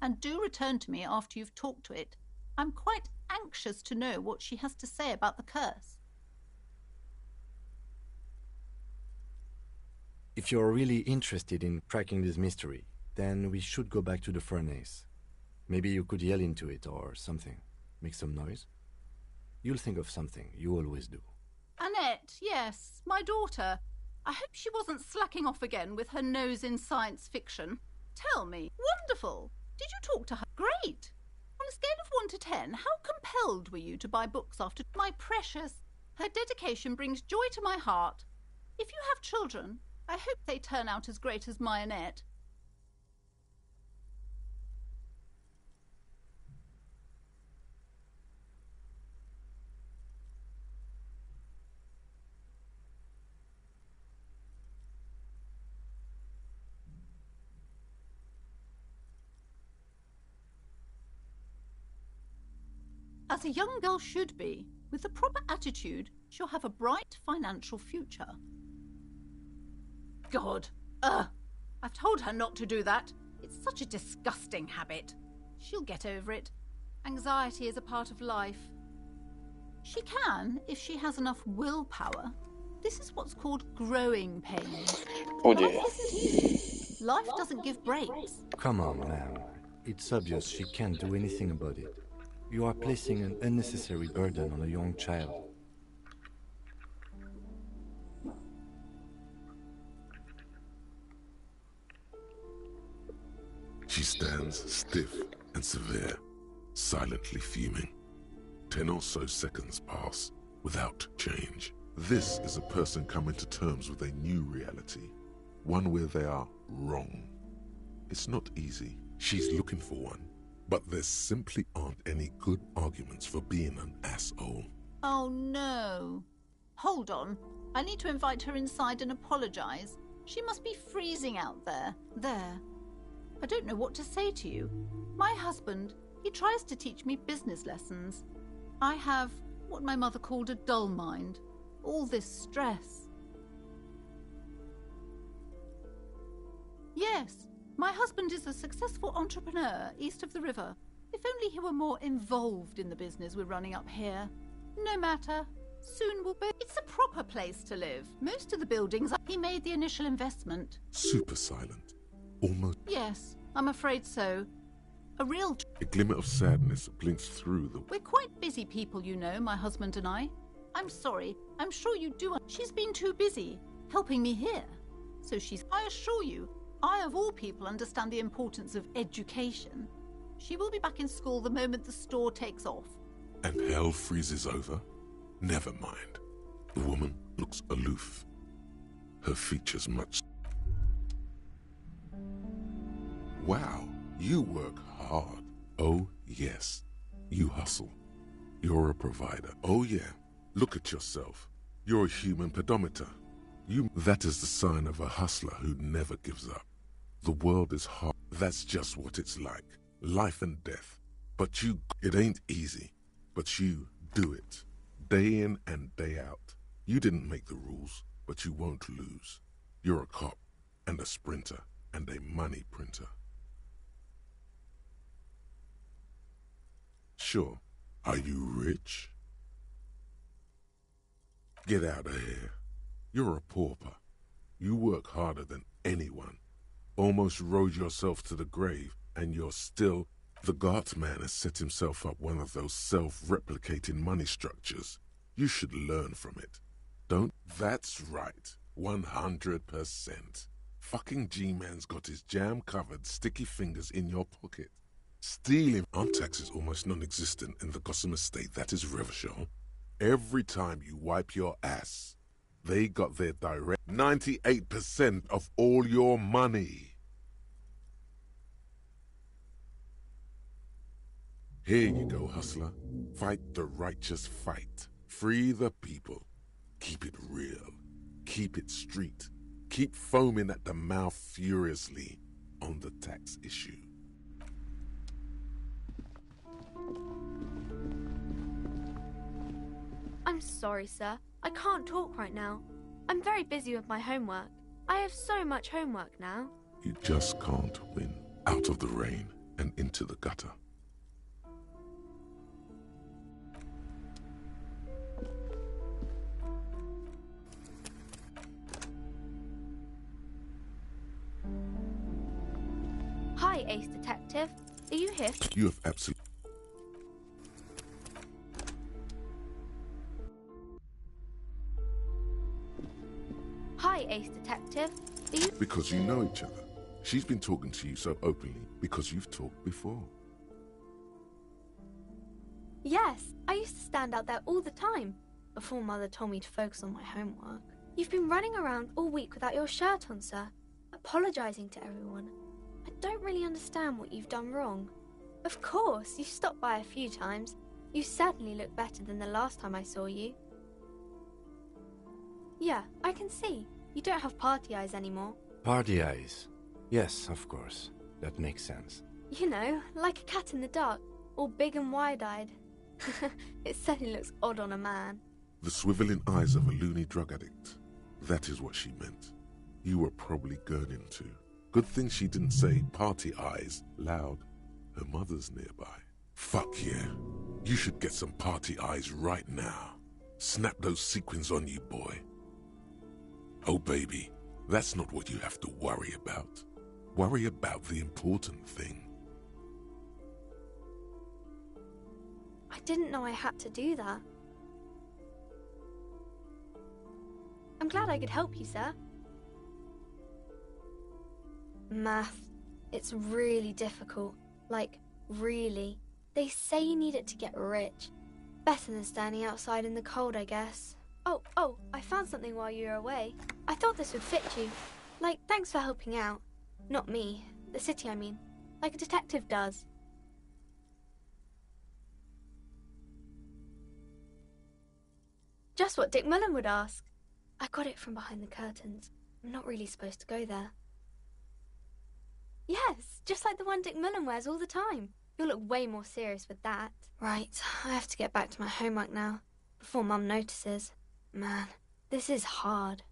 And do return to me after you've talked to it. I'm quite anxious to know what she has to say about the curse. If you're really interested in cracking this mystery, then we should go back to the furnace. Maybe you could yell into it or something. Make some noise. You'll think of something. You always do. Annette, yes, my daughter. I hope she wasn't slacking off again with her nose in science fiction. Tell me. Wonderful. Did you talk to her? Great. On a scale of 1 to 10, how compelled were you to buy books after... My precious. Her dedication brings joy to my heart. If you have children, I hope they turn out as great as my Annette. As a young girl should be, with the proper attitude, she'll have a bright financial future. God, I've told her not to do that. It's such a disgusting habit. She'll get over it. Anxiety is a part of life. She can, if she has enough willpower. This is what's called growing pains. Oh dear. Life isn't easy. Life doesn't give breaks. Come on, ma'am. It's obvious she can't do anything about it. You are placing an unnecessary burden on a young child. She stands stiff and severe, silently fuming. 10 or so seconds pass without change. This is a person coming to terms with a new reality, one where they are wrong. It's not easy. She's looking for one, but there simply aren't any good arguments for being an asshole. Oh no. Hold on. I need to invite her inside and apologize. She must be freezing out there. There. I don't know what to say to you. My husband, he tries to teach me business lessons. I have what my mother called a dull mind. All this stress. Yes, my husband is a successful entrepreneur east of the river. If only he were more involved in the business we're running up here. No matter. Soon will be. It's a proper place to live. Most of the buildings, he made the initial investment. Super silent. Almost. Yes, I'm afraid so. A real... A glimmer of sadness blinks through the... We're quite busy people, you know, my husband and I. I'm sorry. I'm sure you do. She's been too busy helping me here. So she's... I assure you, I of all people understand the importance of education. She will be back in school the moment the store takes off. And hell freezes over? Never mind. The woman looks aloof. Her features much... Wow, you work hard. Oh, yes. You hustle. You're a provider. Oh, yeah. Look at yourself. You're a human pedometer. That is the sign of a hustler who never gives up. The world is hard. That's just what it's like. Life and death. But it ain't easy. But you do it. Day in and day out. You didn't make the rules, but you won't lose. You're a cop, and a sprinter, and a money printer. Sure. Are you rich? Get out of here. You're a pauper. You work harder than anyone. Almost rode yourself to the grave, and you're still... The Gart man has set himself up one of those self-replicating money structures. You should learn from it. Don't... That's right. 100%. Fucking G-man's got his jam-covered sticky fingers in your pocket. Stealing... Arm tax is almost non-existent in the Gotham estate. That is Revachol. Every time you wipe your ass, they got their direct 98% of all your money. Here you go, hustler. Fight the righteous fight. Free the people. Keep it real. Keep it street. Keep foaming at the mouth furiously on the tax issue. I'm sorry, sir. I can't talk right now. I'm very busy with my homework. I have so much homework now. You just can't win. Out of the rain and into the gutter. Hi, Ace Detective. Are you here? You have absolutely... Hi, Ace Detective. Are you... Because you know each other. She's been talking to you so openly because you've talked before. Yes, I used to stand out there all the time, before Mother told me to focus on my homework. You've been running around all week without your shirt on, sir, apologizing to everyone. I don't really understand what you've done wrong. Of course, you stopped by a few times. You certainly look better than the last time I saw you. Yeah, I can see. You don't have party eyes anymore. Party eyes? Yes, of course. That makes sense. You know, like a cat in the dark, all big and wide-eyed. It certainly looks odd on a man. The swiveling eyes of a loony drug addict. That is what she meant. You were probably gurning too. Good thing she didn't say party eyes loud. Her mother's nearby. Fuck yeah. You should get some party eyes right now. Snap those sequins on you, boy. Oh, baby, that's not what you have to worry about. Worry about the important thing. I didn't know I had to do that. I'm glad I could help you, sir. Math. It's really difficult. Like, really. They say you need it to get rich. Better than standing outside in the cold, I guess. Oh, I found something while you were away. I thought this would fit you. Like, thanks for helping out. Not me. The city, I mean. Like a detective does. Just what Dick Mullen would ask. I got it from behind the curtains. I'm not really supposed to go there. Yes, just like the one Dick Mullen wears all the time. You'll look way more serious with that. Right, I have to get back to my homework now, before Mum notices. Man, this is hard.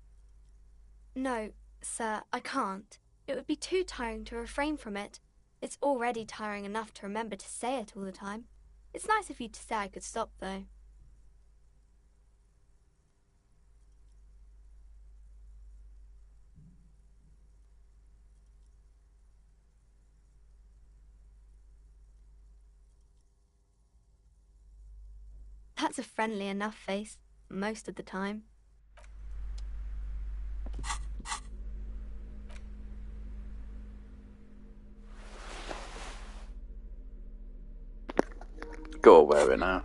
No, sir, I can't. It would be too tiring to refrain from it. It's already tiring enough to remember to say it all the time. It's nice of you to say I could stop, though. That's a friendly enough face, most of the time. Go away with it now.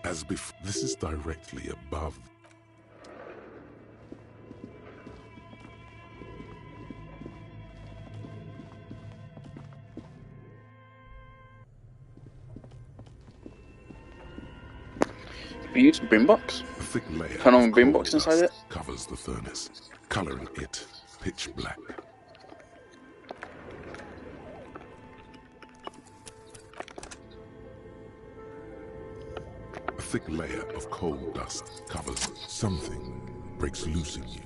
As before, this is directly above. We use a boombox. A thick layer Turn on of a boombox coal inside dust it. covers the furnace, coloring it pitch black. A thick layer of coal dust covers something, breaks loose in you.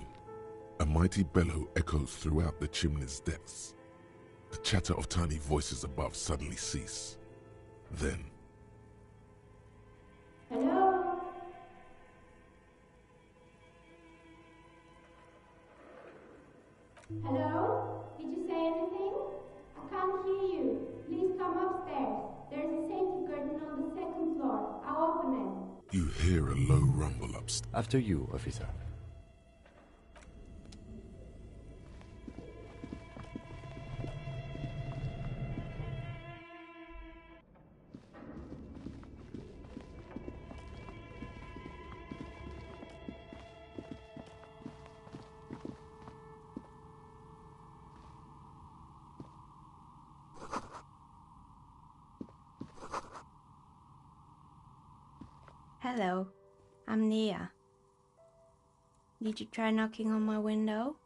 A mighty bellow echoes throughout the chimney's depths. The chatter of tiny voices above suddenly cease. Then, Hello? Hello? Did you say anything? I can't hear you. Please come upstairs. There's a safety curtain on the second floor. I'll open it. you hear a low rumble upstairs. After you, officer. Hello, I'm Nia. Did you try knocking on my window?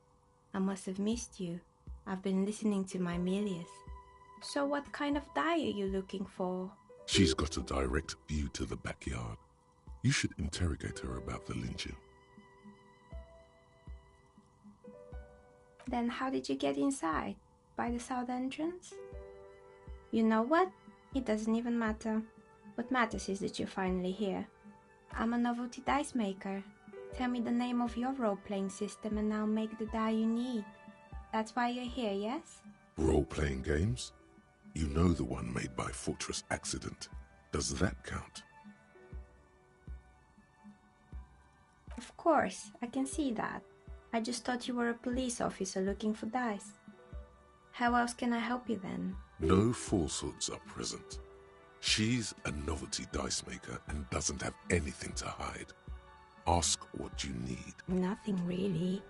I must have missed you. I've been listening to my Milius. So what kind of die are you looking for? She's got a direct view to the backyard. You should interrogate her about the lynching. Then how did you get inside? By the south entrance? You know what? It doesn't even matter. What matters is that you're finally here. I'm a novelty dice maker. Tell me the name of your role-playing system and I'll make the die you need. That's why you're here, yes? Role-playing games? You know the one made by Fortress Accident. Does that count? Of course, I can see that. I just thought you were a police officer looking for dice. How else can I help you then? No falsehoods are present. She's a novelty dice maker and doesn't have anything to hide. Ask what you need. Nothing really.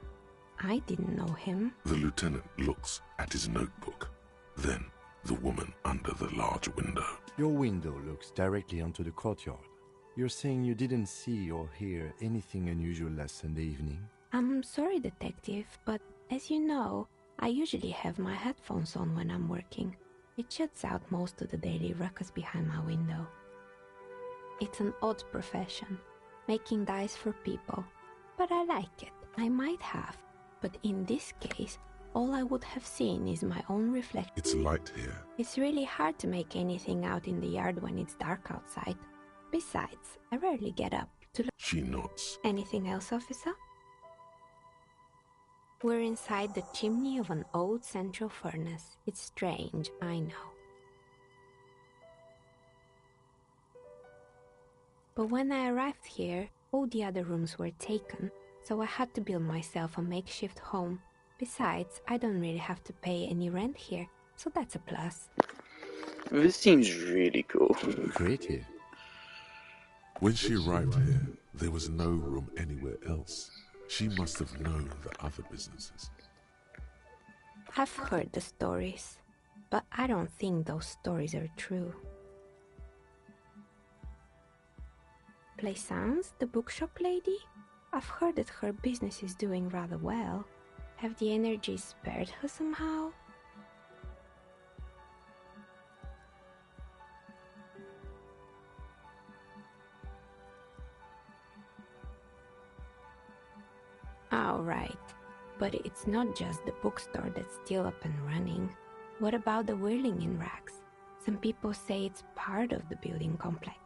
I didn't know him. The lieutenant looks at his notebook. Then, the woman under the large window. Your window looks directly onto the courtyard. You're saying you didn't see or hear anything unusual last Sunday evening? I'm sorry, detective, but as you know, I usually have my headphones on when I'm working. It shuts out most of the daily ruckus behind my window. It's an odd profession, making dice for people. But I like it. I might have. But in this case, all I would have seen is my own reflection. It's light here. It's really hard to make anything out in the yard when it's dark outside. Besides, I rarely get up to look. She nods. Anything else, officer? We're inside the chimney of an old central furnace. It's strange, I know. But when I arrived here, all the other rooms were taken, so I had to build myself a makeshift home. Besides, I don't really have to pay any rent here, so that's a plus. This seems really cool. Creative. When she arrived here, there was no room anywhere else. She must have known the other businesses. I've heard the stories, but I don't think those stories are true. Plaisance, the bookshop lady? I've heard that her business is doing rather well. Have the energies spared her somehow? Oh, right. But it's not just the bookstore that's still up and running. What about the whirling in racks? Some people say it's part of the building complex.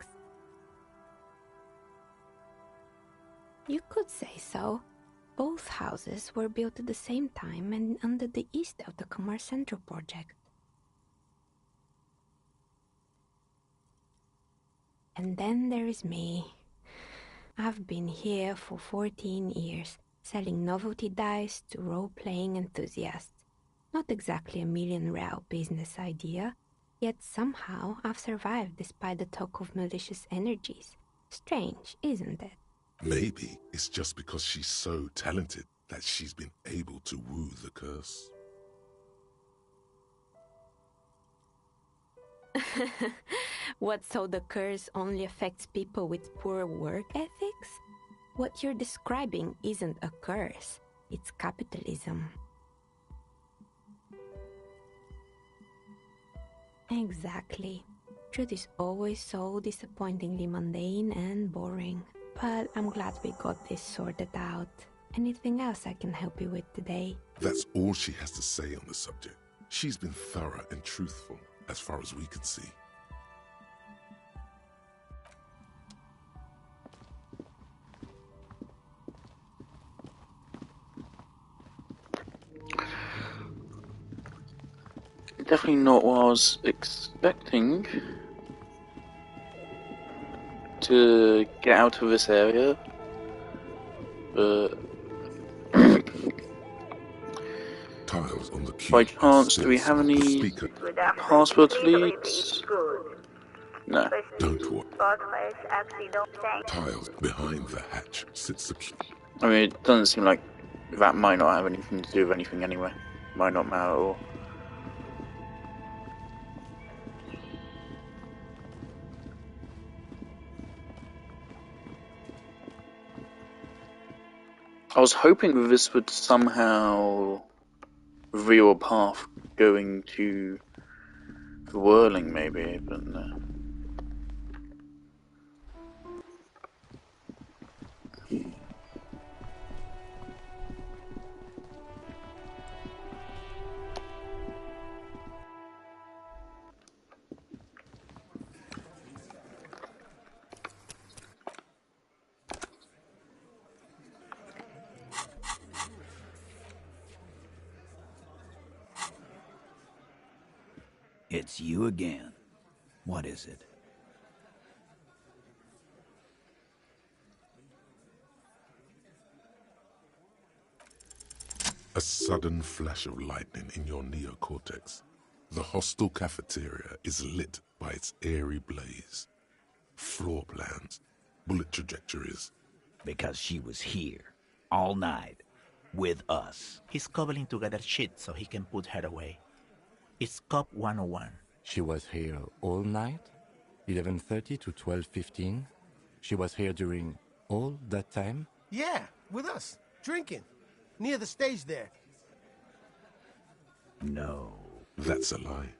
You could say so. Both houses were built at the same time and under the east of the Commerce Central project. And then there is me. I've been here for 14 years, selling novelty dice to role-playing enthusiasts. Not exactly a million-real business idea, yet somehow I've survived despite the talk of malicious energies. Strange, isn't it? Maybe it's just because she's so talented that she's been able to woo the curse. What, so the curse only affects people with poor work ethics? What you're describing isn't a curse, it's capitalism. Exactly. Truth is always so disappointingly mundane and boring. But I'm glad we got this sorted out. Anything else I can help you with today? That's all she has to say on the subject. She's been thorough and truthful, as far as we can see. Definitely not what I was expecting to get out of this area, but Tiles on the cube. By chance, do we have any password leads? No. Don't worry. Tiles behind the hatch sits the cube. I mean, it doesn't seem like that might not have anything to do with anything anyway. Might not matter at all. I was hoping that this would somehow reveal a path going to the whirling, maybe, but no. It's you again. What is it? A sudden flash of lightning in your neocortex. The hostel cafeteria is lit by its airy blaze. Floor plans, bullet trajectories. Because she was here, all night, with us. He's cobbling together shit so he can put her away. It's Cop 101. She was here all night? 11:30 to 12:15? She was here during all that time? Yeah, with us, drinking. Near the stage there. No. That's a lie.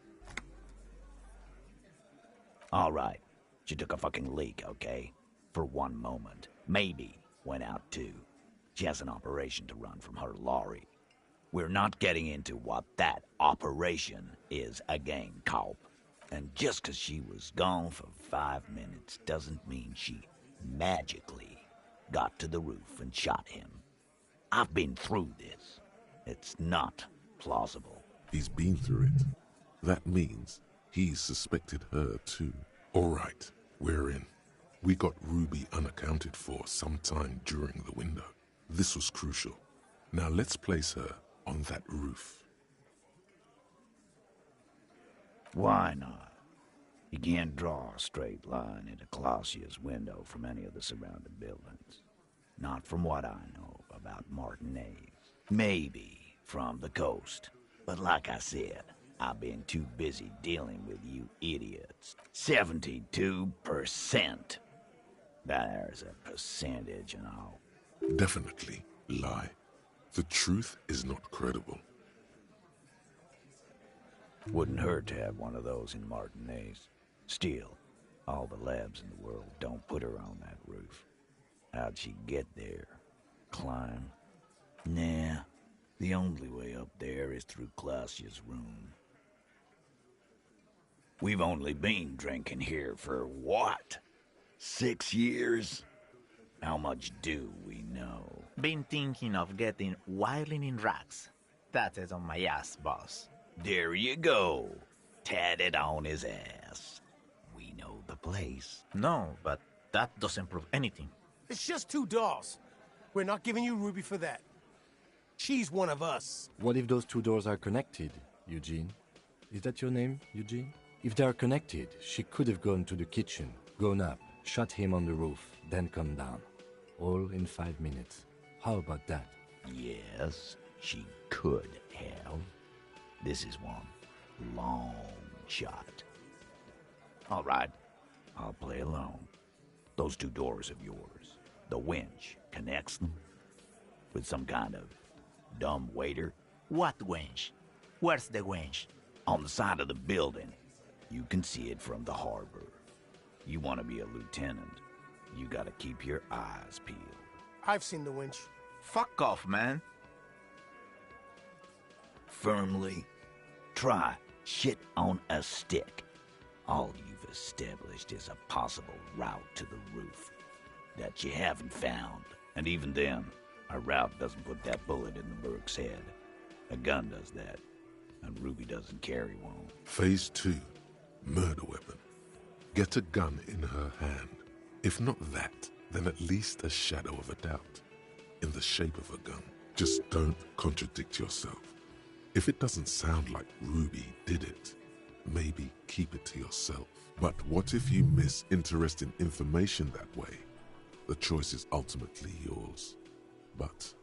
All right. She took a fucking leak, okay? For one moment. Maybe went out too. She has an operation to run from her lorry. We're not getting into what that operation is again, Cop. And just 'cause she was gone for 5 minutes doesn't mean she magically got to the roof and shot him. I've been through this. It's not plausible. He's been through it. That means he's suspected her too. All right, we're in. We got Ruby unaccounted for sometime during the window. This was crucial. Now let's place her on that roof. Why not? You can't draw a straight line into Clausia's window from any of the surrounding buildings. Not from what I know about Martinez. Maybe from the coast. But like I said, I've been too busy dealing with you idiots. 72%. There's a percentage and all. Definitely lie. The truth is not credible. Wouldn't hurt to have one of those in Martinez. Still, all the labs in the world don't put her on that roof. How'd she get there? Climb? Nah, the only way up there is through Clausia's room. We've only been drinking here for what? 6 years? How much do we know? Been thinking of getting wilding in racks. That is on my ass, boss. There you go. Tatted on his ass. We know the place. No, but that doesn't prove anything. It's just 2 doors. We're not giving you Ruby for that. She's one of us. What if those 2 doors are connected, Eugene? Is that your name, Eugene? If they are connected, she could have gone to the kitchen, gone up, shot him on the roof, then come down. All in 5 minutes. How about that? Yes, she could have. This is one long shot. All right, I'll play along. Those 2 doors of yours, the winch connects them with some kind of dumb waiter. What winch? Where's the winch? On the side of the building. You can see it from the harbor. You want to be a lieutenant, you gotta keep your eyes peeled. I've seen the winch. Fuck off, man. Firmly. Try shit on a stick. All you've established is a possible route to the roof that you haven't found. And even then, a route doesn't put that bullet in the merc's head. A gun does that, and Ruby doesn't carry one. Phase 2. Murder weapon. Get a gun in her hand. If not that, then at least a shadow of a doubt. In the shape of a gun. Just don't contradict yourself. If it doesn't sound like Ruby did it, maybe keep it to yourself. But what if you miss interesting information that way? The choice is ultimately yours. But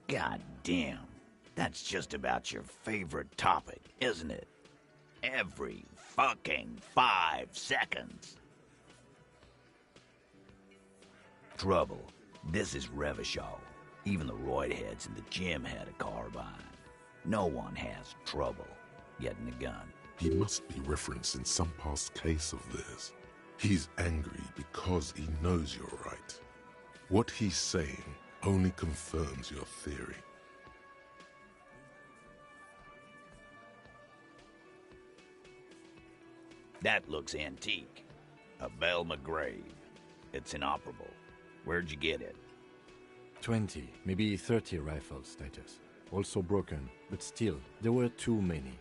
God damn, that's just about your favorite topic, isn't it? Every fucking 5 seconds. Trouble. This is Revachol. Even the roid heads in the gym had a carbine. No one has trouble getting a gun. he must be referencing some past case of theirs. He's angry because he knows you're right. What he's saying only confirms your theory. That looks antique. A Belle McGrave. It's inoperable. Where'd you get it? 20, maybe 30 rifles, Titus. Also broken, but still, there were too many.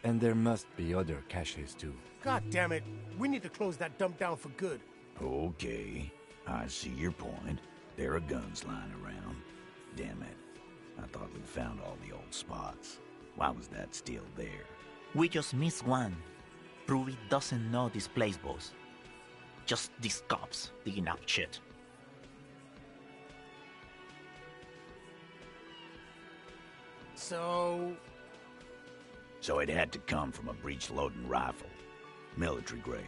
And there must be other caches too. God damn it. We need to close that dump down for good. Okay, I see your point. There are guns lying around. Damn it. I thought we'd found all the old spots. Why was that still there? We just missed one. Ruby doesn't know this place, boss. Just these cops digging up shit. So it had to come from a breech-loading rifle. Military grade.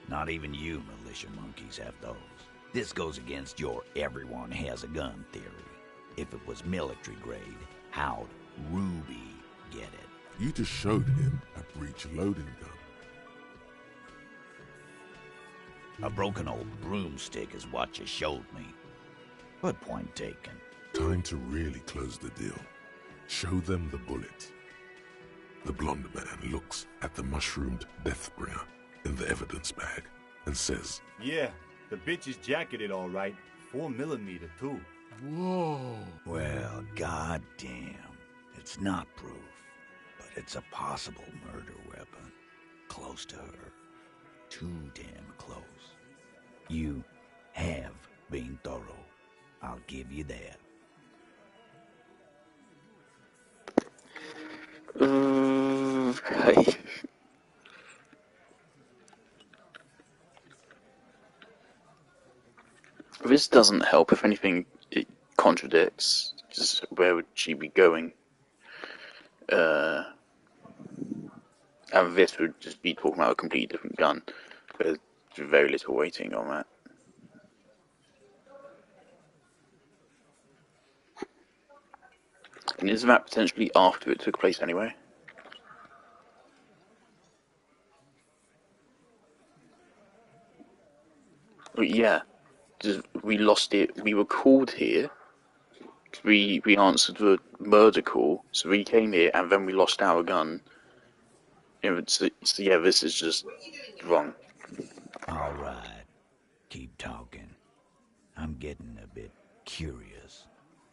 Not even you militia monkeys have those. This goes against your everyone has a gun theory. If it was military grade, how'd Ruby get it? You just showed him a breech-loading gun. A broken old broomstick is what you showed me. But point taken. Time to really close the deal. Show them the bullet. The blonde man looks at the mushroomed deathbringer in the evidence bag and says, Yeah, the bitch is jacketed all right. 4mm too. Whoa. Well, goddamn. It's not proof, but it's a possible murder weapon. close to her. Too damn close. You have been thorough. I'll give you that. Hey. This doesn't help. If anything, it contradicts. Because where would she be going? And this would just be talking about a completely different gun. There's very little waiting on that. And is that potentially after it took place anyway? But yeah, we lost it. We were called here. We answered the murder call, so we came here, and then we lost our gun. So yeah, this is just wrong. All right. Keep talking. I'm getting a bit curious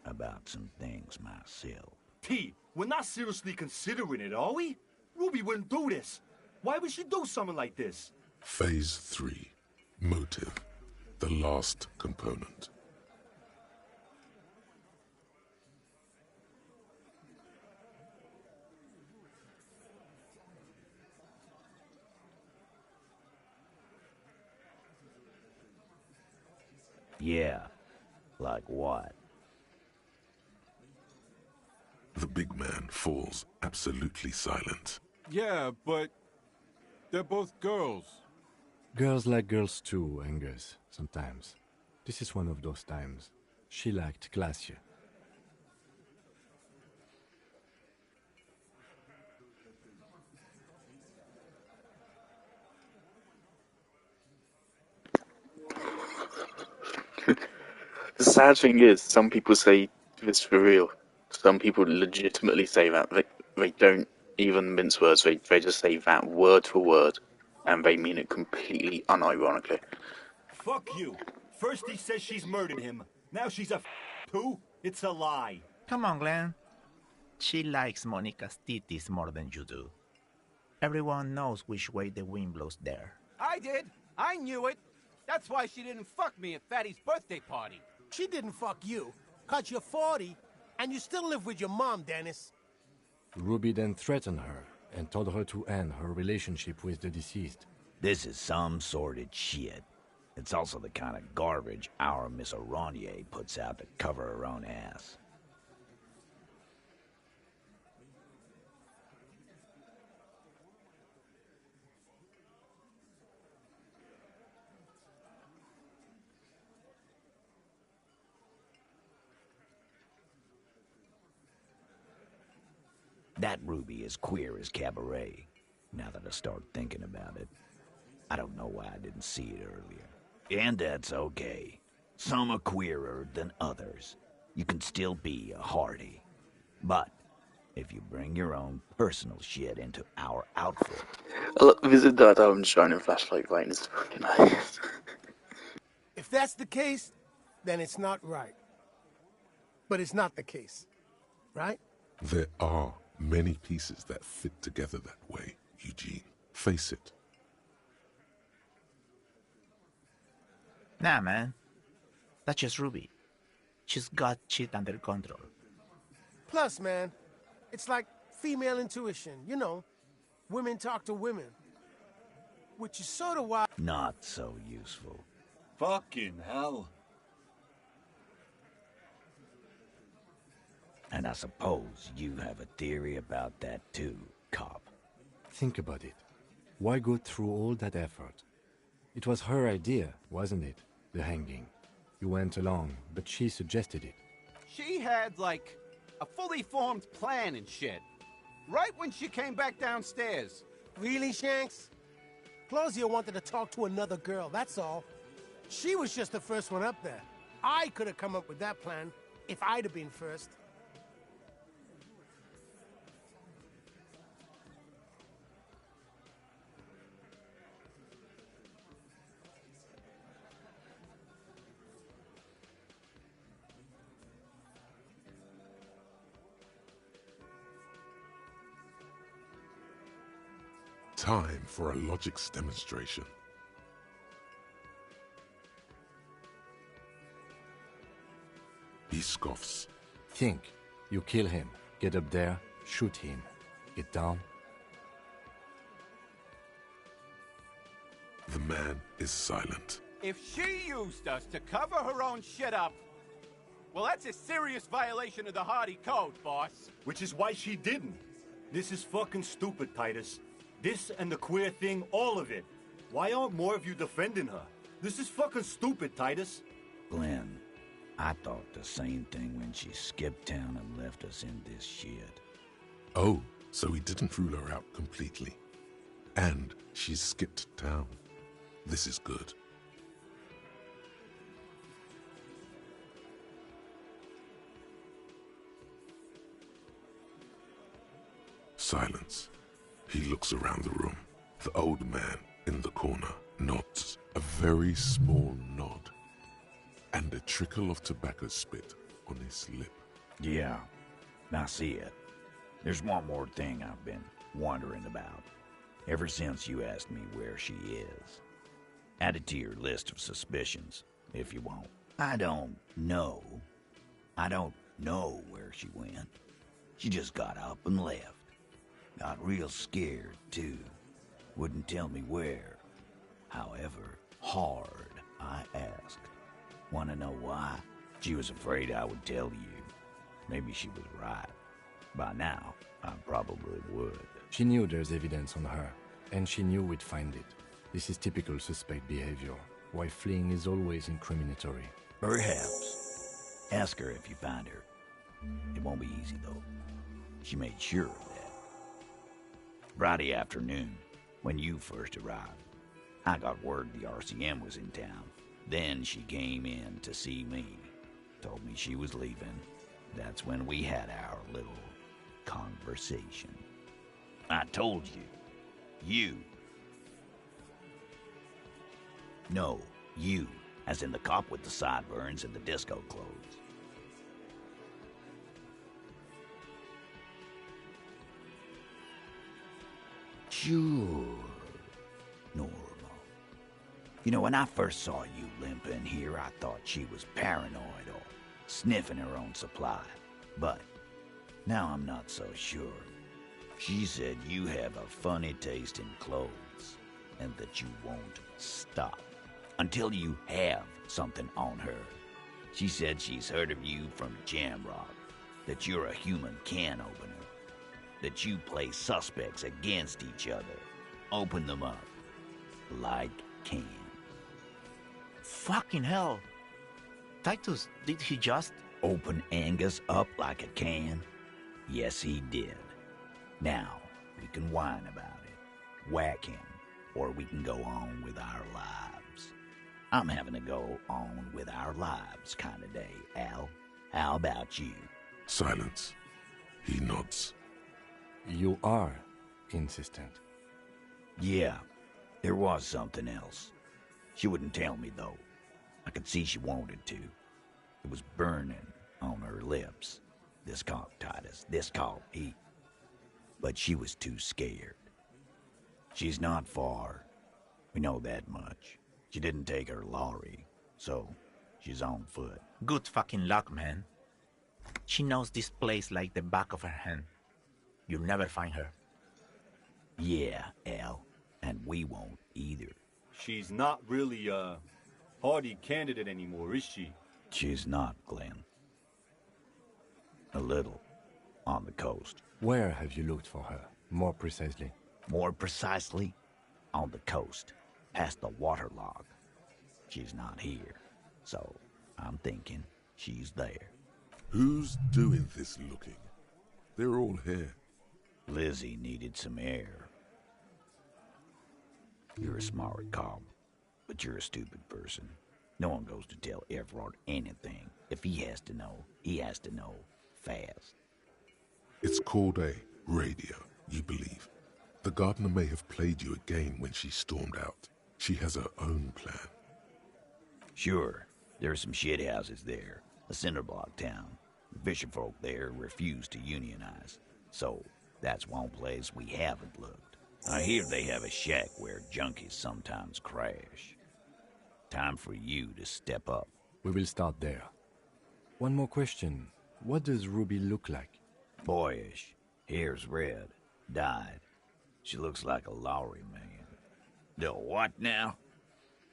about some things myself. T, we're not seriously considering it, are we? Ruby wouldn't do this. Why would she do something like this? Phase 3. Motive. The last component. Yeah. Like what? The big man falls absolutely silent. Yeah, but they're both girls. Girls like girls too, Angus, sometimes. This is one of those times. She liked Glacier. The sad thing is, some people say this for real. Some people legitimately say that. They don't even mince words. They just say that word for word, and they mean it completely unironically. Fuck you. First he says she's murdered him. Now she's a too? It's a lie. Come on, Glenn. She likes Monica's titties more than you do. Everyone knows which way the wind blows there. I did. I knew it. That's why she didn't fuck me at Fatty's birthday party. She didn't fuck you, 'cause you're 40, and you still live with your mom, Dennis. Ruby then threatened her and told her to end her relationship with the deceased. This is some sordid shit. It's also the kind of garbage our Miss Aronier puts out to cover her own ass. That Ruby is queer as cabaret, now that I start thinking about it. I don't know why I didn't see it earlier. And that's okay. Some are queerer than others. You can still be a Hardy. But if you bring your own personal shit into our outfit... Look, visit that own shining flashlight right in his fucking eyes. If that's the case, then it's not right. But it's not the case, right? There are many pieces that fit together that way, Eugene. Face it. Nah, man. That's just Ruby. She's got shit under control. Plus, man, it's like female intuition, you know. Women talk to women. Which is sort of why... Not so useful. Fucking hell. And I suppose you have a theory about that too, cop. Think about it. Why go through all that effort? It was her idea, wasn't it? The hanging. You went along, but she suggested it. She had, like, a fully formed plan and shit. Right when she came back downstairs. Really, Shanks? Claudia wanted to talk to another girl, that's all. She was just the first one up there. I could have come up with that plan if I'd have been first. Time for a logics demonstration. He scoffs. Think. You kill him. Get up there. Shoot him. Get down. The man is silent. If she used us to cover her own shit up, well, that's a serious violation of the Hardy Code, boss. Which is why she didn't. This is fucking stupid, Titus. This and the queer thing, all of it. Why aren't more of you defending her? This is fucking stupid, Titus. Glenn, I thought the same thing when she skipped town and left us in this shit. Oh, so he didn't rule her out completely. And she skipped town. This is good. Silence. He looks around the room. The old man in the corner nods. A very small nod. And a trickle of tobacco spit on his lip. Yeah, I see it. There's one more thing I've been wondering about. Ever since you asked me where she is. Add it to your list of suspicions, if you want. I don't know where she went. She just got up and left. Got real scared, too. Wouldn't tell me where. However hard I asked. Want to know why? She was afraid I would tell you. Maybe she was right. By now, I probably would. She knew there's evidence on her, and she knew we'd find it. This is typical suspect behavior, why fleeing is always incriminatory. Perhaps. Ask her if you find her. It won't be easy, though. She made sure of that. Friday afternoon, when you first arrived, I got word the RCM was in town. Then she came in to see me. Told me she was leaving. That's when we had our little conversation. I told you. You. No, you. As in the cop with the sideburns and the disco clothes. Sure. Normal. You know, when I first saw you limping here, I thought she was paranoid or sniffing her own supply. But now I'm not so sure. She said you have a funny taste in clothes and that you won't stop until you have something on her. She said she's heard of you from Jamrock, that you're a human can opener, that you play suspects against each other, open them up like cans. Fucking hell. Titus, did he just... Open Angus up like a can? Yes, he did. Now, we can whine about it, whack him, or we can go on with our lives. I'm having a go on with our lives kind of day, Al. How about you? Silence. He nods. You are insistent. Yeah, there was something else. She wouldn't tell me, though. I could see she wanted to. It was burning on her lips. This caught Titus. This caught heat. But she was too scared. She's not far. We know that much. She didn't take her lorry, so she's on foot. Good fucking luck, man. She knows this place like the back of her hand. You'll never find her. Yeah, Al. And we won't either. She's not really a Hardy candidate anymore, is she? She's not, Glenn. A little. On the coast. Where have you looked for her, more precisely? More precisely, on the coast, past the waterlog. She's not here, so I'm thinking she's there. Who's doing this looking? They're all here. Lizzie needed some air. You're a smart cop, but you're a stupid person. No one goes to tell Everard anything. If he has to know, he has to know fast. It's called a radio, you believe. The gardener may have played you a game when she stormed out. She has her own plan. Sure, there are some shit houses there. A cinder block town. The fisherfolk there refuse to unionize. So, that's one place we haven't looked. I hear they have a shack where junkies sometimes crash. Time for you to step up. We will start there. One more question. What does Ruby look like? Boyish. Hair's red. Dyed. She looks like a Lowry man. The what now?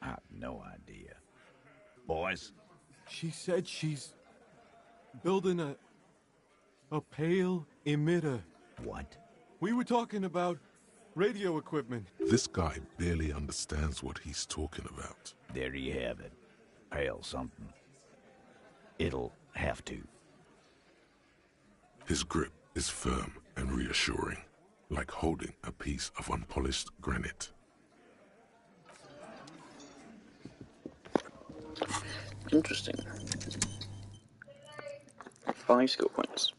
I have no idea. Boys? She said she's building a pale emitter. What? We were talking about radio equipment. This guy barely understands what he's talking about. There you have it. Pale something. It'll have to. His grip is firm and reassuring, like holding a piece of unpolished granite. Interesting. 5 skill points.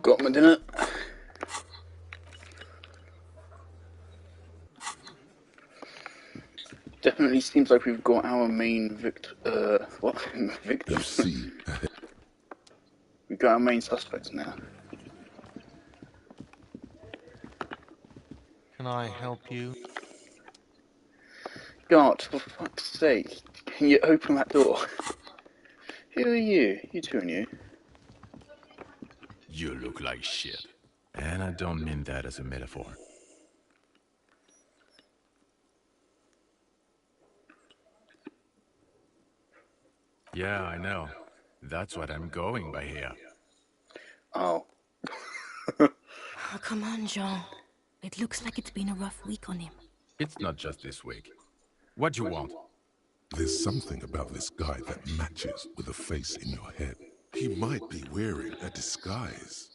Got my dinner. Definitely seems like we've got our main victim. You see, We've got our main suspects now. Can I help you? God, for fuck's sake, can you open that door? Who are you? You two are new. You look like shit. And I don't mean that as a metaphor. Yeah, I know. That's what I'm going by here. Oh. Oh, come on, Jean. It looks like it's been a rough week on him. It's not just this week. What you want? there's something about this guy that matches with a face in your head. He might be wearing a disguise.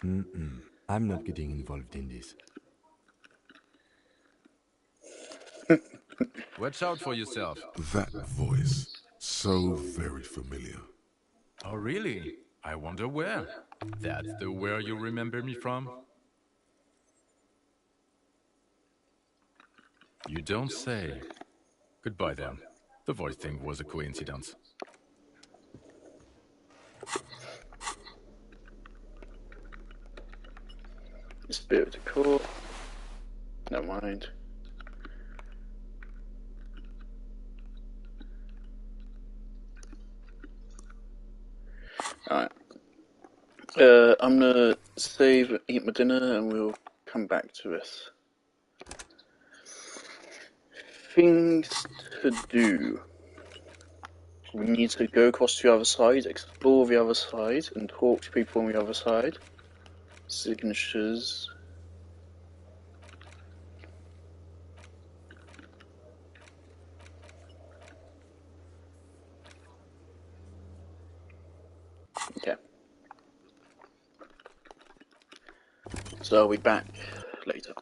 I'm not getting involved in this. Watch out for yourself. That voice, so very familiar. Oh, really? I wonder where. That's the where you remember me from? You don't say. Goodbye then. The voice thing was a coincidence. Spirit of the core. Never mind. Alright. I'm gonna save, eat my dinner, and we'll come back to this. Things to do. We need to go across to the other side, explore the other side, and talk to people on the other side. Signatures. Okay. So I'll be back later.